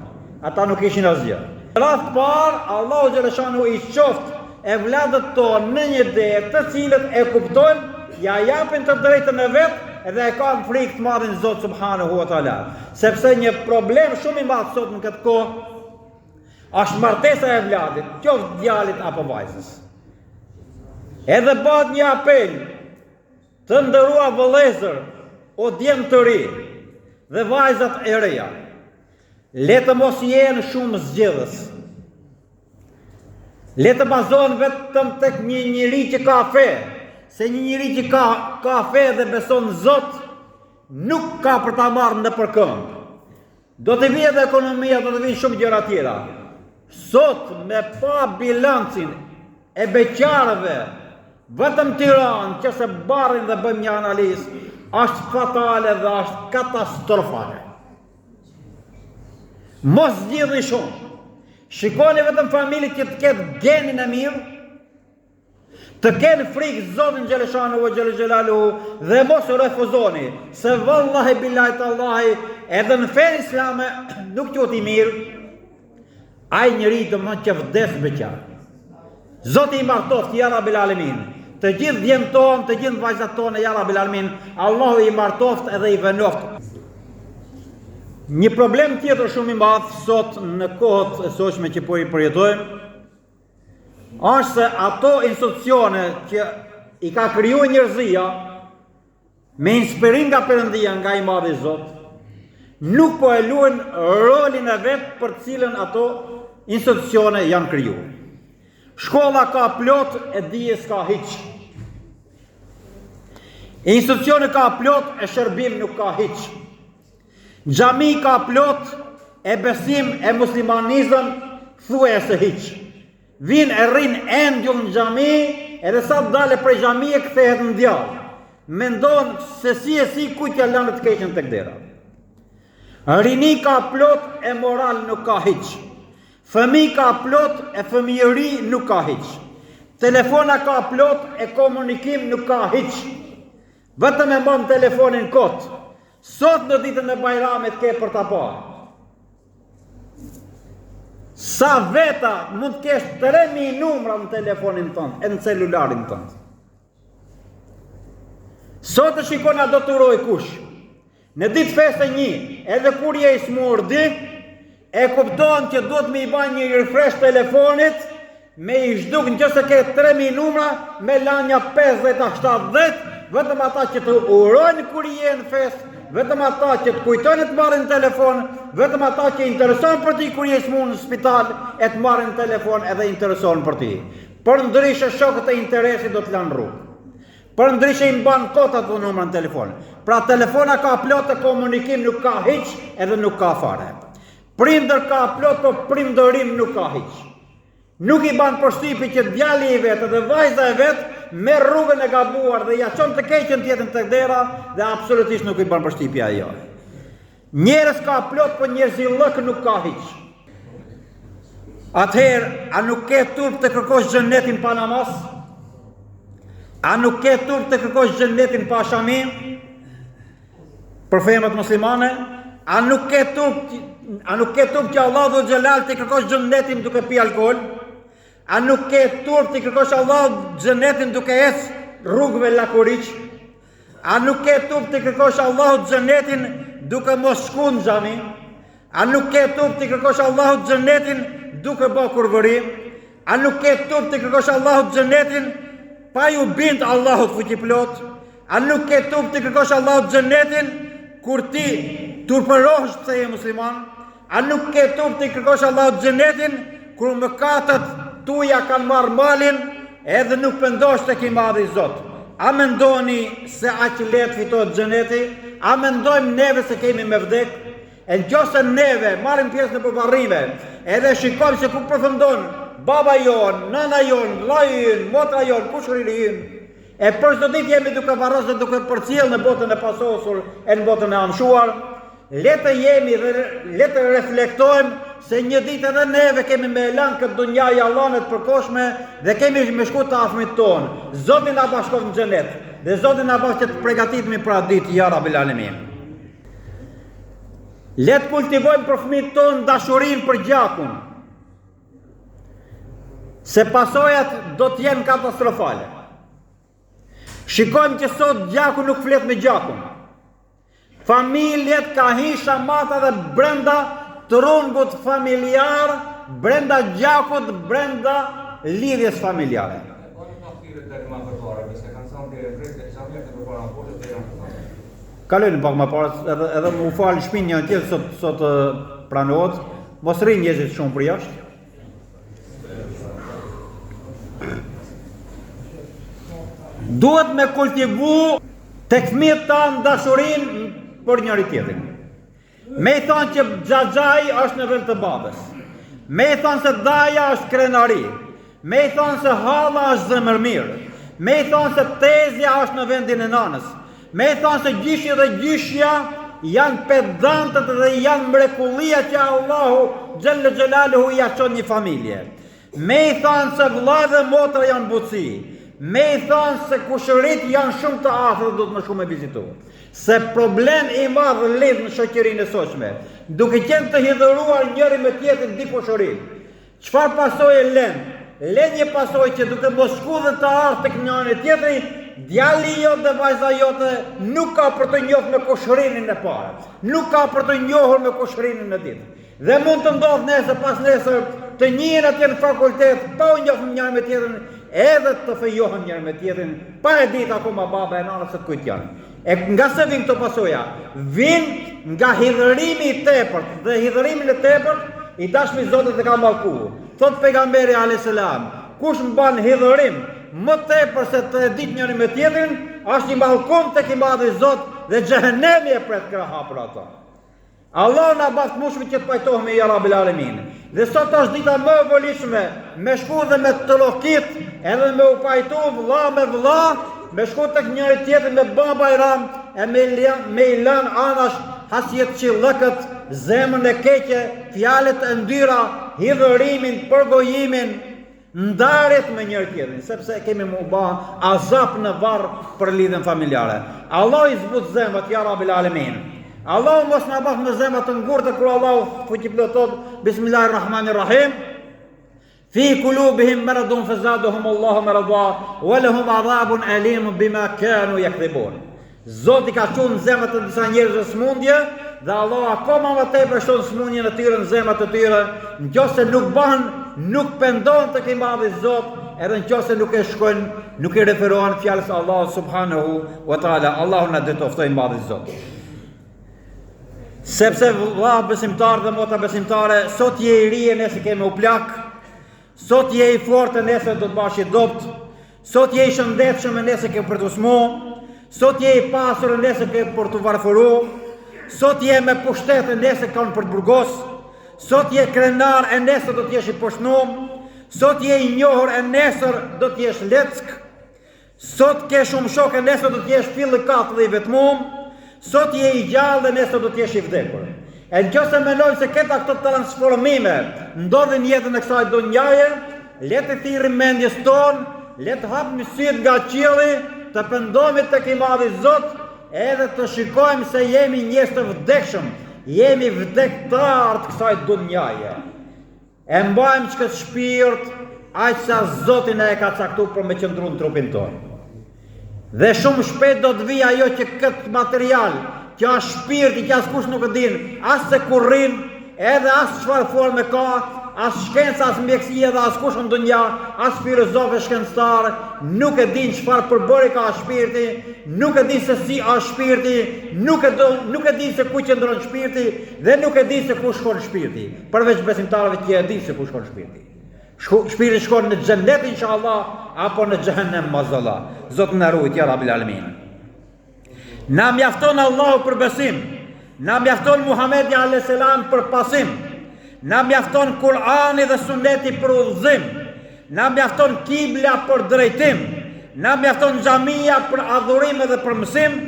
Ata nuk ishin asgjë. Rast parë, Allahu xhaleshanu i qoftë evladët tonë në një derë të cilët e kuptojnë, ja japin të drejtën e vetë edhe e kanë frikë të madhin Zot subhanahu wa taala. Sepse një problem shumë i madh sot në këtë kohë është martesa e evladit, qoftë djalit apo vajzës. Edhe bëhet një apel të nderuar vëllezër, o djem të ri dhe vajzat e reja. Le të mos jenë shumë zgjedhës. Le të bazohen vetëm tek një njeri që ka fe, se një njeri që ka fe dhe beson Zot, nuk ka për ta marrë në përkëmbë. Do të vijë edhe ekonomia, do të vijë shumë gjëra tjera. Sot me pa bilancin e beqarëve, vetëm Tiranë, që se barrin dhe bëjmë një analizë, është fatale dhe është katastrofale. Mos zgjidhni shumë. Shikoni vetëm familje që të ketë genin e mirë, të kenë frikë Zotin xhaleshanu ve xhelalu dhe mos refuzoni, se vallahi billahi tallahi edhe në fenë islame nuk quhet i mirë ai njeri domethënë që vdes beqar. Zoti i martoft ja rabbil alamin. Të gjithë djemt tonë, të gjithë vajzat tonë ja rabbil alamin. Allahu i martoft edhe i vënoft. Një problem tjetër shumë i madh sot në kohët e sotshme që po i përjetojmë është se ato institucione që i ka krijuar njerëzia me inspirim nga Perëndia, nga i madhi Zot, nuk po e luajnë rolin e vet për të cilën ato institucione janë krijuar. Shkolla ka plot, e dijes ka hiç. Institucione ka plot, e shërbim nuk ka hiç. Xhami ka plot, e besim e muslimanizëm thuajse hiç. Vin e rrin endjull në xhami, edhe sa të dalë prej xhamie kthehet në djallë. Mendon se si kujt ja lanë të keqen tek dera. Rini ka plot, e moral nuk ka hiç. Fëmi ka plot, e fëmijëri nuk ka hiç. Telefona ka plot, e komunikim nuk ka hiç. Vetëm e mban telefonin kot. Sot në ditën e Bajramit ke për ta pa. Sa veta mund të kesh 3000 numra në telefonin tënd, e në celularin tënd. Sot të shikon a do të uroj kush. Në ditë feste një, edhe kur je i smurdi, e kupton që duhet me i bën një refresh telefonit, me i zhduk në qëse ke 3000 numra, me lanja 50-70, vetëm ata që të urojnë kur je në fest, vetëm ata që të kujtojnë të marrin telefon, vetëm ata që intereson për ti kur je smur në spital, e të marrin telefon edhe intereson për ti. Por ndryshe shokët e interesit do të lanë rrugë. Por ndryshe i mban kota të numra në telefon. Pra telefona ka plot të komunikim, nuk ka hiq, edhe nuk ka fare. Prindër ka plot, po prindërim nuk ka hiq. Nuk i ban përshtypje që djali i vetë dhe vajza e vetë me rrugën e gabuar dhe ja çon të keqen tjetën tek dera dhe absolutisht nuk i ban përshtypje ajo. Njerëz ka plot, po njerëzillëk nuk ka hiq. Atëherë, a nuk ke turp të kërkosh xhenetin pa namaz? A nuk ke turp të kërkosh xhenetin pa shami? Për femrat muslimane, a nuk ke turp që Allah dhe Xhelal të kërkosh xhenetin duke pi alkool? A nuk ke turp të kërkosh Allah xhenetin duke ecë rrugëve lakuriq? A nuk ke turp të kërkosh Allah xhenetin duke mos shku në xhami? A nuk ke turp të kërkosh Allah xhenetin duke bë kurvëri? A nuk ke turp të kërkosh Allah xhenetin pa ju bind Allahut fuqiplot? A nuk ke turp të kërkosh Allahut xhenetin kur ti turpërohesh se je musliman? A nuk ke turp të kërkosh Allahut xhenetin kur mëkatet tuja kanë marrë malin edhe nuk pendosh tek i madhi Zot? A mendoni se aq lehtë fitohet xheneti? A mendojmë neve se kemi me vdek? E nëse neve marrim pjesë në përvarrime, edhe shikojmë se ku përfundon baba jon, nana jon, vllai jon, motra jon, kushërini jon, e për çdo ditë jemi duke varrosur dhe duke përcjell në botën e pasosur e në botën e anëshuar, le të jemi dhe le të reflektojmë se një ditë edhe neve kemi me elan këtë dunja i Allahut të përkohshme dhe kemi me shku të afmit tonë. Zoti na bashkon në xhenet dhe Zoti na bashkon të përgatitemi për atë ditë, ya Rabbil Alamin. Le të kultivojmë për fëmijët tonë dashurinë për gjakun, se pasojat do të jenë katastrofale. Shikojmë që sot gjaku nuk flet me gjakun. Familjet ka hisha mata dhe brenda trungut familjar, brenda gjakut, brenda lidhjes familjare. Kalojnë pak më parë, edhe më u falë shpinë një tjetër sot pranohet, mos rrinë njerëzit shumë për jashtë. Duhet me kultivu tek fëmijët tanë dashurinë për njëri tjetrin. Me i thonë që xhaxhai është në vend të babës. Me i thonë se daja është krenari. Me i thonë se halla është zemërmirë. Me i thonë se tezja është në vendin e nanës. Me i thonë se gjyshi dhe gjyshja janë pedantët dhe janë mrekullia që Allahu Xhelle Xhelaluhu ja çon një familje. Me i thonë se vëlla dhe motra janë butësi. Me i thonë se kushërit janë shumë të afër dhe do të më shumë e vizitu. Se problem i madh lidh në shoqërinë e sotshme, duke qenë të hidhuruar njëri me tjetrin di kushërit. Çfarë pasojë lën? Lën një pasojë që duke mos shku dhe të ardhë tek njëri tjetri, djali jote dhe vajza jote nuk ka për të njohur me kushërinë e parë. Nuk ka për të njohur me kushërinë e dytë. Dhe mund të ndodhë nesër pas nesër të njëjën atje në fakultet, pa u njohur njëri me tjetrin, edhe të fejohen njëri me tjetrin, pa e ditë akoma baba e nana se të kujt janë. E nga se vin këto pasoja? Vin nga hidhërimi i tepërt, dhe hidhërimin e tepërt i dashmi Zotit e ka mallkuar. Thot pejgamberi alayhis salam, kush mban hidhërim më tepër se të ditë njëri me tjetrin, është një mallkum tek i madhi Zot dhe xhehenemi e pret kraha për ata. Allah na baft mushmi që të pajtohemi ya Rabbil Alamin. Dhe sot është dita më e volitshme, me shku dhe me të llokit, edhe me u pajtu vëlla me vëlla, me shku tek njëri tjetër me bën bajram, e me i lën anash hasjet qillëkët, zemrën e keqe, fjalët e ndyra, hidhërimin, përgojimin, ndarjet me njëri tjetrin, sepse kemi mu bë azap në varr për lidhjen familjare. Allah i zbut zemrat ya Rabbil Alamin. Allahu mos na bëf me zemra të ngurtë kur Allahu fuqiplot Bismillahirrahmanirrahim. Fi kulubihim maradun fazadahum Allahu marada wa lahum adhabun alim bima kanu yakdhibun. Zoti ka çuar në zemrat e disa njerëzve smundje dhe Allah akoma më tepër shton smundjen e tyre në zemrat e tyre, nëse nuk pendon tek i madhi Zot, edhe nëse nuk e shkojnë, nuk i referohen fjalës Allah subhanahu wa taala. Allahu na dëtoftoi madhi Zot. Sepse vëlla besimtar dhe mota besimtare, sot je i ri, nëse kemi u plak. Sot je i fortë, nesër do të bash i dopt. Sot je i shëndetshëm, nesër ke për të smu. Sot je i pasur, nesër ke për të varfëru. Sot je me pushtet, nesër kanë për të burgos. Sot je krenar, nesër do të jesh i poshtnum. Sot je i njohur, nesër do të jesh leck. Sot ke shumë shok, nesër do të jesh fillikat dhe i vetmum. Sot je i gjallë, nesër do të jesh i vdekur. E nëse mendoj se këta këto transformime ndodhin në jetën e kësaj dunjaje, le të thirrim mendjes tonë, le të hapim syt nga qielli, të pendohemi tek i madhi Zot, edhe të shikojmë se jemi njerëz të vdekshëm, jemi vdektar të kësaj dunjaje. E mbajmë çka shpirt, aq sa Zoti na e ka caktuar për me qëndru në trupin tonë. Dhe shumë shpejt do të vijë ajo që këtë material, që as shpirti, që as kush nuk e din, as se kur rrin, edhe as çfarë forme ka, as shkenca, as mjekësia dhe as kush në dunja, as filozofë shkencëtar, nuk e din çfarë përbërje ka shpirti, nuk e din se si as shpirti, nuk e din se ku qëndron shpirti dhe nuk e din se ku shkon shpirti. Përveç besimtarëve që e din se ku shkon shpirti. Shpirti shkon në xhennet inshallah apo në xhehenem mazallah. Zoti na ruaj ya Rabbil Alamin. Na mjafton Allahu për besim, na mjafton Muhamedi alayhis salam për pasim, na mjafton Kur'ani dhe Suneti për udhëzim, na mjafton kibla për drejtim, na mjafton xhamia për adhurim dhe për mësim,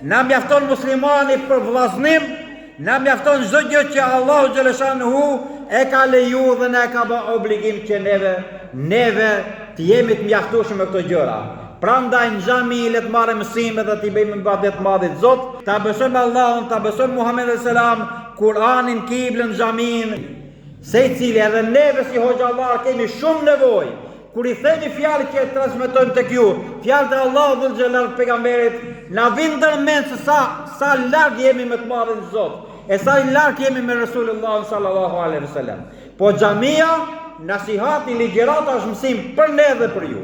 na mjafton muslimani për vllaznim, na mjafton çdo gjë që Allahu xhaleshanuhu e ka leju dhe na ka bë obligim që neve të jemi të mjaftueshëm me këto gjëra. Prandaj në xhami le të marrim mësime dhe të bëjmë ibadet madhit Zot, ta besojmë Allahun, ta besojmë Muhamedit selam, Kur'anin, kiblën, xhamin, secili edhe neve si hoxhallar kemi shumë nevojë. Kur i themi fjalë që transmetojmë tek ju, fjalët e Allahut dhe xhelal pejgamberit, na vjen ndërmend se sa larg jemi me të madhin Zot, e sa larg jemi me Resulullah sallallahu alaihi wasallam. Po xhamia, nasihati, ligjërata është mësim për ne dhe për ju.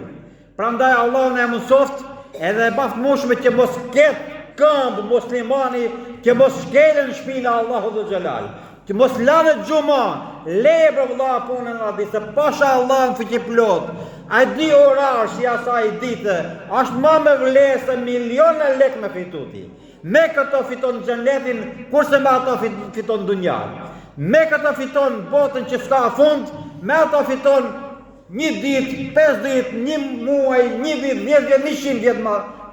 Prandaj Allah në e mësoft edhe e baft mushme që mos ketë këmbë muslimani, që mos shkelën në shpina Allahu dhe Gjelal, që mos lanë gjuma, leje për vëlla punën në adhi, se pasha Allah në fuqi plot, a di orar që asaj dite, është ma me vlerë se miliona lek me fituti. Me këto fiton xhenetin, kurse me ato fiton dunjan. Me këto fiton botën që s'ka fund, me ato fiton 1 ditë, 5 ditë, 1 muaj, 1 vit, 10 vjet, 100 vjet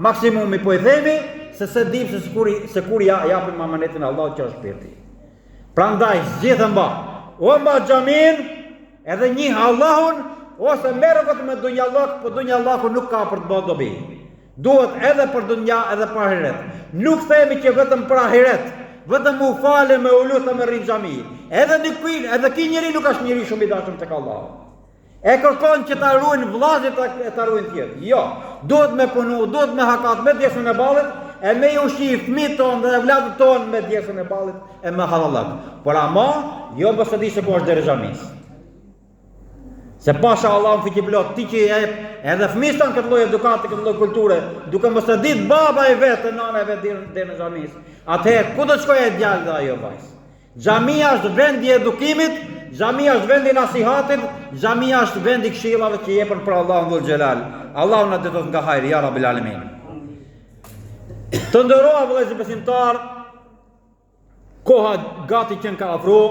maksimumi po I themi, se dim se kur japim amanetin Allah që është shpirti. Prandaj zgjidhëm ba, o mba xhamin, edhe njih Allahun, ose merë vetëm me dunjallak, po dunjallahu nuk ka për të bërë dobi. Duhet edhe për dunja edhe për ahiret. Nuk themi që vetëm për ahiret, vetëm u fale me ulutë me rrinë xhami. Edhe ki njeri nuk është njeri shumë I dashur tek Allahu. E kërkon që ta ruajnë vllazit e ta ruajnë tjerë. Jo, duhet me punu, duhet me hakat me djesën e ballit, e me ushqi fëmijët tonë dhe vllaut tonë me djesën e ballit e me halallak. Por ama, jo mos e di se ku është deri xhamis. Se pasha Allah në fuqi plot, ti që jep edhe fëmijët tonë këtë lloj edukate, këtë lloj kulture, duke mos e ditë baba I vetë, nana e vetë deri në xhamis. Atëherë ku do të shkojë djalë dhe ajo vajzë? Xhamia është vendi I edukimit, xhamia është vendi I nasihatit, xhamia është vendi I këshillave që jepen për Allahun dhul xhelal. Allahu na dëton nga hajri ya Rabbil Alamin. Të nderuar vëllezër besimtar, koha gati që ka afru.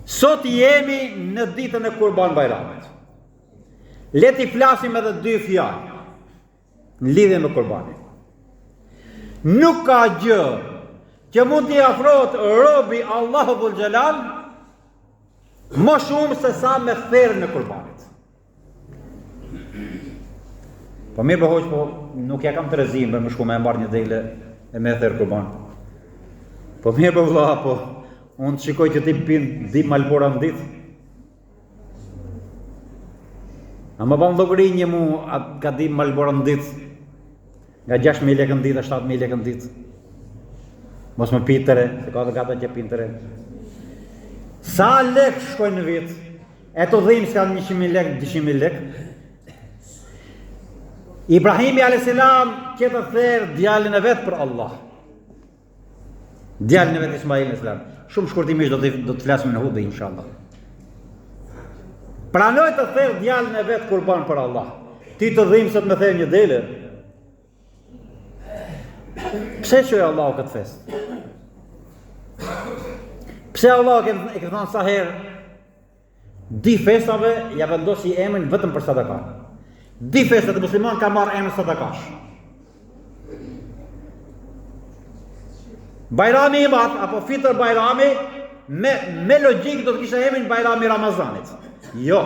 Sot jemi në ditën e Kurban Bayramit. Le të flasim edhe 2 fjalë në lidhje me Kurbanin. Nuk ka gjë që mund t'i afrohet robi Allahu dhul xhelal më shumë se sa me therrën e Kurbanit. Po mirë për hoq, po nuk ja kam të rezim për më shku me e marrë një dele e me thërë kurban. Po mirë për vëlla, po unë të shikoj që ti pinë dim Malbora në ditë. A më banë dhogëri një mu atë ka dim Malbora në ditë, nga 6.000 lekë në ditë, 7.000 lekë në ditë. Mos më pitë tëre, se ka dhe gata që pinë tëre. Sa lekë shkojnë në vitë? E të dhimë s'ka 100.000 lekë, 200.000 lekë. Ibrahimi a.s. që të therë djalin e vetë për Allah. Djalin e vetë Ismail a.s. Shumë shkurtimisht do të flasim në hudhe, inshallah. Pranoj të therë djalin e vetë kurban për Allah. Ti të dhimë se të me therë një dele. Pse që e Allah këtë festë? Pse Allah e këtë thonë sa herë? Di festave ja vendosi emrin vetëm për sadaka. Di festat e musliman ka marrë emrin sadakash. Bajrami i madh apo fitër bajrami me logjik do të kishte emrin bajrami Ramazanit. Jo.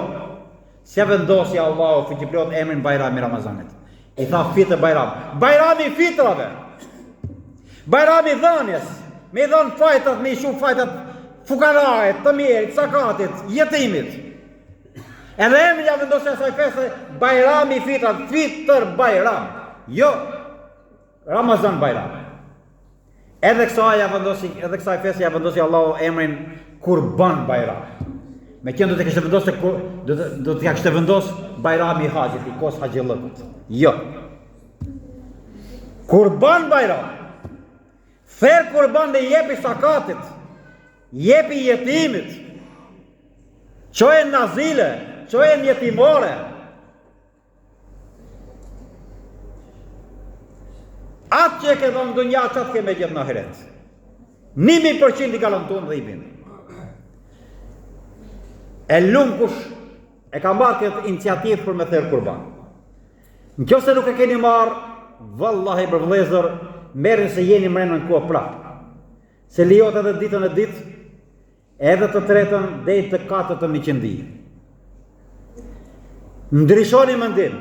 S'ja vendosi Allahu fuqiplot emrin bajrami Ramazanit. I tha fitër bajram. Bajrami i fitrave. Bajrami i dhënies. Me i dhënë fajtat, me i shumë fajtat fukarajt, të mirit, sakatit, jetimit. Edhe emri ja vendosi asaj feste bajrami i fitrat, fitër bajram. Jo, Ramazan bajram. Edhe kësaj feste ja vendosi Allahu emrin kurban bajram. Me qenë do të kishte vendos bajrami i haxhit, i kos haxhillëkut. Jo. Kurban bajram. Therë kurban dhe jepi sakatit, jepi jetimit, qojën nazile, qojën jetimore. Atë që e ke dhënë dunja, qatë ke me gjithë në ahiret. 100% i kalon tonë dhe i bindë. E lumë kush e ka marrë këtë iniciativë për me therë kurban. Në kjo se nuk e keni marrë, vallahi për vlezër, merën se jeni mrenën kohë prapë. Se lijot edhe ditën e ditë, edhe të tretën dhe të katërtën një qëndi. Ndryshoni mendim,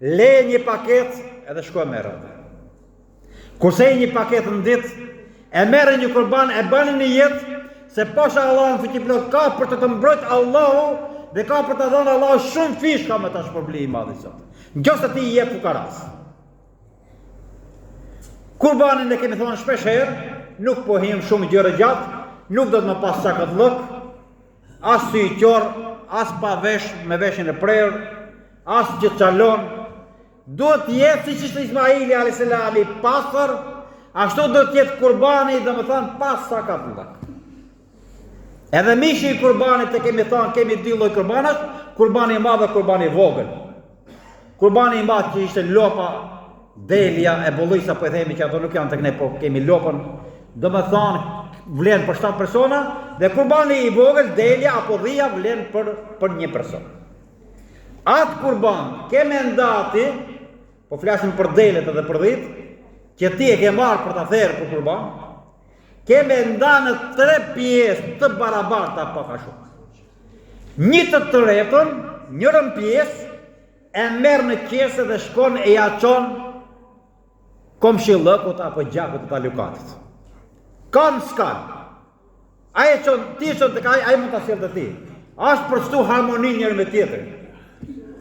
leje një paket edhe shkoj merë. Kurse një paket në ditë, e merë një kurban, e bani një jetë, se pasha Allah në fuqiplot ka për të mbrojt Allahu dhe ka për të dhënë Allahu shumë fish ka me ta shpërbli i madhi sot. Në kjo se ti i je fukaras. Kurbanin e kemi thonë shpesh herë, nuk po him shumë gjëre gjatë, nuk do të më pas sakët lëk, as sy i qorë, as pa vesh me veshin e prerë, as që qalon. Duhet jetë si që ishte Ismaili a.s. pasër, ashtu do të jetë kurbani dhe më thonë pas sakët lëk. Edhe mishi i kurbanit e kemi thonë, kemi dy lloj kurbanash, kurbani i madh dhe kurbani i vogël. Kurbani i madh që ishte lopa, delja e bollisa, po e themi që ato nuk janë tek ne, po kemi lopën, do me thonë vlen për 7 persona, dhe kurbani i vogël, delja apo dhia vlen për 1 person. Atë kurban, keme ndati, po flasim për delet edhe për dhit, që ti e ke marrë për ta therë për kurban, keme nda në 3 pjesë të barabarta pa ka shumë. Një të tretën, njërën pjesë, e merë në qese dhe shkon e jaqon komshillëkut apo gjakut të talukatit. Kanë s'kanë. Aje qënë, ti qënë të kaj, aje mund të asjelë të ti. Ashtë përstu harmoni njërë me tjetër.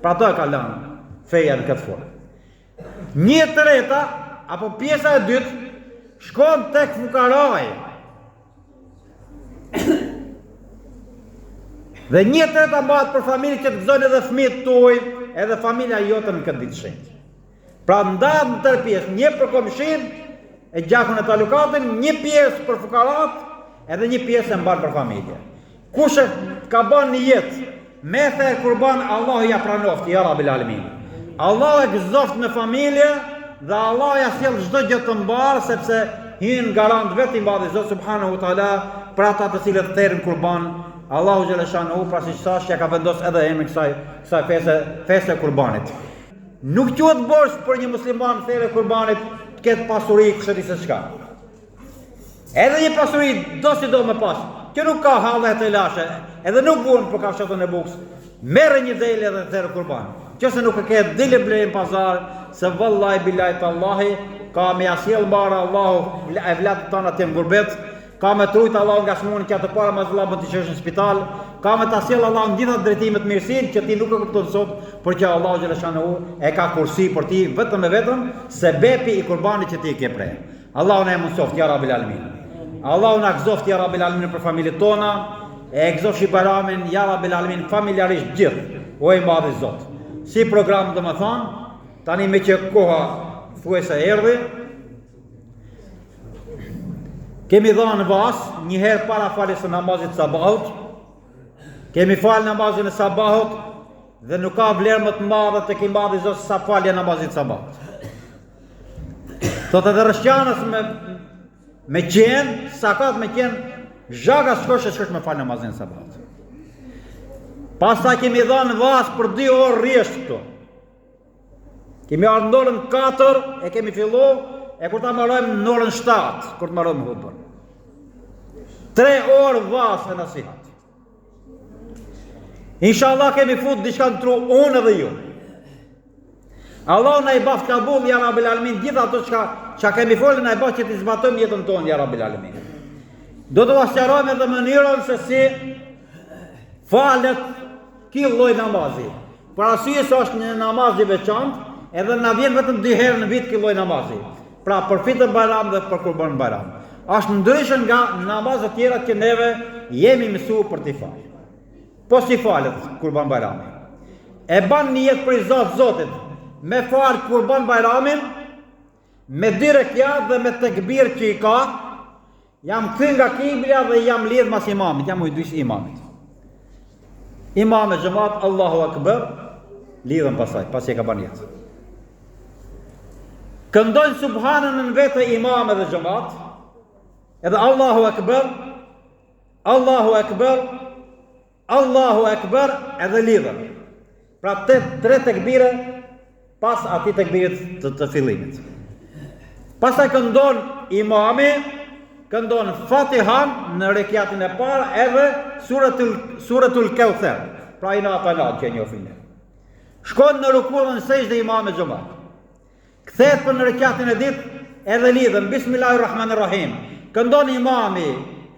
Pra to e ka lanë feja në këtë forë. Një treta, apo pjesa e dytë, shkon tek fukaraj. Dhe një treta mbahet për familje që të gëzojnë edhe fëmijët tuaj, edhe familja jote në këtë ditë shenjtë. Pra ndahet në 3 pjesë, një për komshin, e gjakun e talukatin, një pjesë për fukarat, edhe një pjesë e mbar për familje. Kush ka bën një jetë, me therë kurban, Allahu ja pranofti, ja Rabbil Alamin. Allahu e gëzoft në familje, dhe Allahu ja sjell çdo gjë të mbar, sepse hyn garant vetë i madhi Zot subhanahu wa taala për ata të cilët therrin kurban. Allahu xhaleshanu pra siç thash ja ka vendosur edhe emrin kësaj feste kurbanit. Nuk quhet borxh për një musliman therë kurbanit të ketë pasuri kështu se çka. Edhe një pasuri do si do me pas. Kjo nuk ka halle të lashe, edhe nuk buën për kafshatën e buks. Merë një dele dhe therë kurban. Qëse nuk e ke dile blejnë pazar, se vëllaj bilaj të Allahi, ka me asjel mbarë Allahu e vlatë të të në gurbet, ka me trujtë Allahu nga shmonë që të para ma zëlla më të qesh në spital, ka me të asjel Allahu në gjithat drejtimet mirësin që ti nuk e kupton sot, për që Allahu Gjeleshanu e ka kursi për ti vetëm e vetëm se bepi i kurbanit që ti ke prej. Allahu në e mundsoft, ja Rabbil Alamin. Allahu në akzoft, ja Rabbil Alamin për familit tona, e akzoft shi Bajramin, ja Rabbil Alamin familjarisht gjithë, o i madhi Zot. Si program dhe më thonë, tani me që koha thuese erdhi, kemi dhënë vas, njëherë para faljes së namazit sabahut, kemi falë namazin e sabahut, dhe nuk ka vlerë më të madhe të ki madhi Zot sa falja namazit sabahut. Thotë edhe rëshqanës me qenë, sakat me qenë, zhaga shkosh me falë namazin e sabahut. Pastaj kemi dhënë vas për 2 orë rresht këtu. Kemi ardhur në orën 4 e kemi fillu, e kur ta marrojmë në orën 7, kur të marrojmë hutbën. 3 orë vas e nasihat. Inshallah kemi fut diçka në tru unë edhe ju. Allah na i baft kabull, ja Rabbil Alamin, gjitha ato që kemi folën na i baft që t'i zbatojmë jetën tonë, ja Rabbil Alamin. Do të vasqarojmë edhe mënyrën se si falet ky lloj namazi. Për arsye se është një namaz i veçantë, edhe na vjen vetëm 2 herë në vit ky lloj namazi. Pra për fitën Bajram dhe për Kurban Bajram. Është ndryshë nga namazet tjera që neve jemi mësuar për t'i falë. Po si falet Kurban Bajrami? E ban një jetë për i Zotit, me falë Kurban Bajramin, me 2 rekiat dhe me tekbir që i ka, jam kthy nga kibla dhe jam lidh mas imamit, jam ujdys imamit. Imam e xhamat, Allahu Akbar, lidhen pasaj, pasi e ka ban jetë. Këndojnë subhanën në vete imam edhe xhamat, edhe Allahu Akbar, Allahu Akbar, Allahu Akbar, edhe lidhen. Pra 3 tekbire pas ati tekbirit të fillimit. Pastaj këndon imami, këndon Fatihan në rekiatin e parë edhe suratul Kauther. Pra ina atalat që njohin ne. Shkon në ruku dhe në sejdë imam e xhamat. Kthehet për në rekiatin e ditë edhe lidhen Bismillahirrahmanirrahim. Këndon imami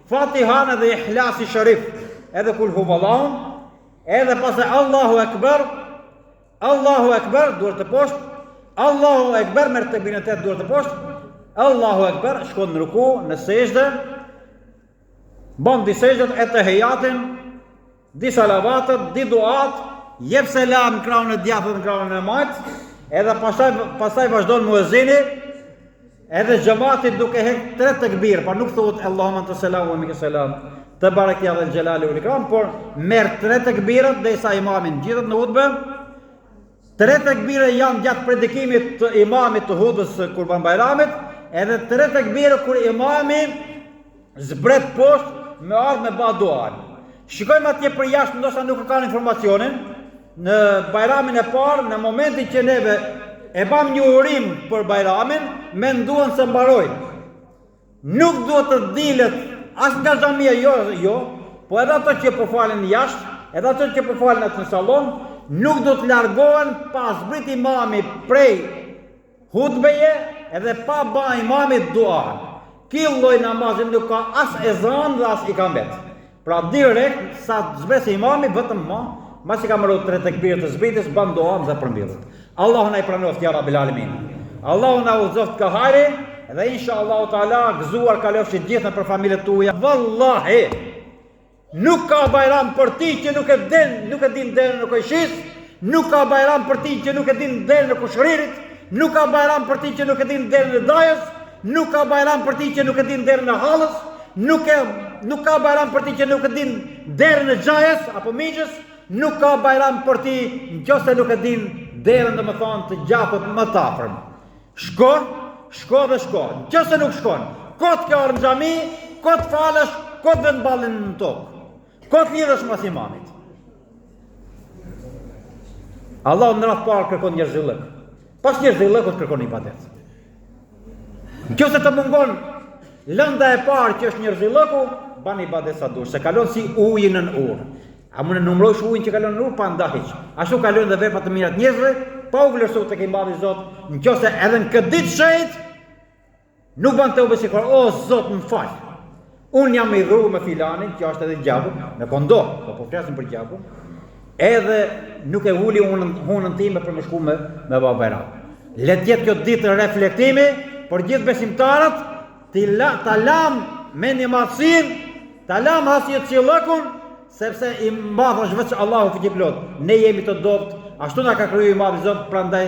Fatihan edhe Ihlasi Sharif, edhe kul huvallahu, edhe pastaj Allahu Akbar, Allahu Akbar, duart të poshtë, Allahu Akbar, merr tekbirin e tetë, duart të poshtë, Allahu Akbar, shkon në ruku, në sejdë, bën di sejdët e tehiyatin, di salavatët, di duat, jep selam në krahun e djathtë dhe në krahun e majtë, edhe pastaj vazhdon muezini, edhe xhamati duke heq 3 tekbir, pa nuk thuhet Allahumma anta selam wa minka selam, te barakja dhe xhelali ul ikram, por merr 3 tekbirat derisa imamin gjithet në hutbë. 3 tekbire janë gjatë predikimit të imamit të hutbës së Kurban Bajramit, edhe 3 tekbire kur imami zbret poshtë me ardh me ba duan. Shikojmë atje për jashtë, ndoshta nuk e kanë informacionin, në Bajramin e parë, në momentin që neve e bam një urim për Bajramin, menduan se mbarojnë. Nuk duhet të dilet as nga xhamia jo, po edhe ato që po falen jashtë, edhe ato që po falen atë në sallon, nuk do të largohen pas zbrit imami prej hutbeje edhe pa ba imami duan. Ky lloj namazi nuk ka as ezan dhe as ikamet. Pra direkt sa zbret imami vetëm mas i ka marrë 3 tekbire të zbritis, ban duan dhe përmbyllet. Allahu na i pranoft ja Rabbil Alamin. Allahu na udhëzoft ka hajri dhe inshallah taala gëzuar kalofshi gjithë për familjet tuaja. Wallahi nuk ka Bajram për ti që nuk e din derën në Kojshis, nuk ka Bajram për ti që nuk e din derën në Kushririt, nuk ka Bajram për ti që nuk e din derën në Dajës, nuk ka Bajram për ti që nuk e din derën në Hallës, nuk ka Bajram për ti që nuk e din derën në Xhajës apo Miqës, nuk ka Bajram për ti nëse nuk e din derën domethënë të gjapët më të afërm. Shko dhe shko. Nëse nuk shkon, kot ke orë në xhami, kot falesh, kot vend ballin në tokë. Kot lidhesh mas imamit. Allah në radhë parë kërkon njerëzillëk. Pas njerëzillëkut kërkon ibadet. Nëse të mungon lënda e parë që është njerëzillëku, ban ibadet sa dush, se kalon si ujin në urë. A mund të numërosh ujin që kalon në rrugë pa nda hiç. Ashtu kalojnë dhe veprat të mira të njerëzve, pa u vlerësuar tek i Madhi Zot, nëse edhe në këtë ditë shejt nuk ban të besikor, o Zot më fal. Unë jam i dhuru me filanin, që është edhe gjaku, me kondo, po flasim për gjakun, edhe nuk e uli hunën time për me shku me baberat. Le të jetë kjo ditë reflektimi për gjithë besimtarët, ta lam me një madhësirë, ta lam hasjet qillëkun, sepse i madh është veç Allahu fuqiplot. Ne jemi të dobët, ashtu na ka kriju i Madhi Zot, prandaj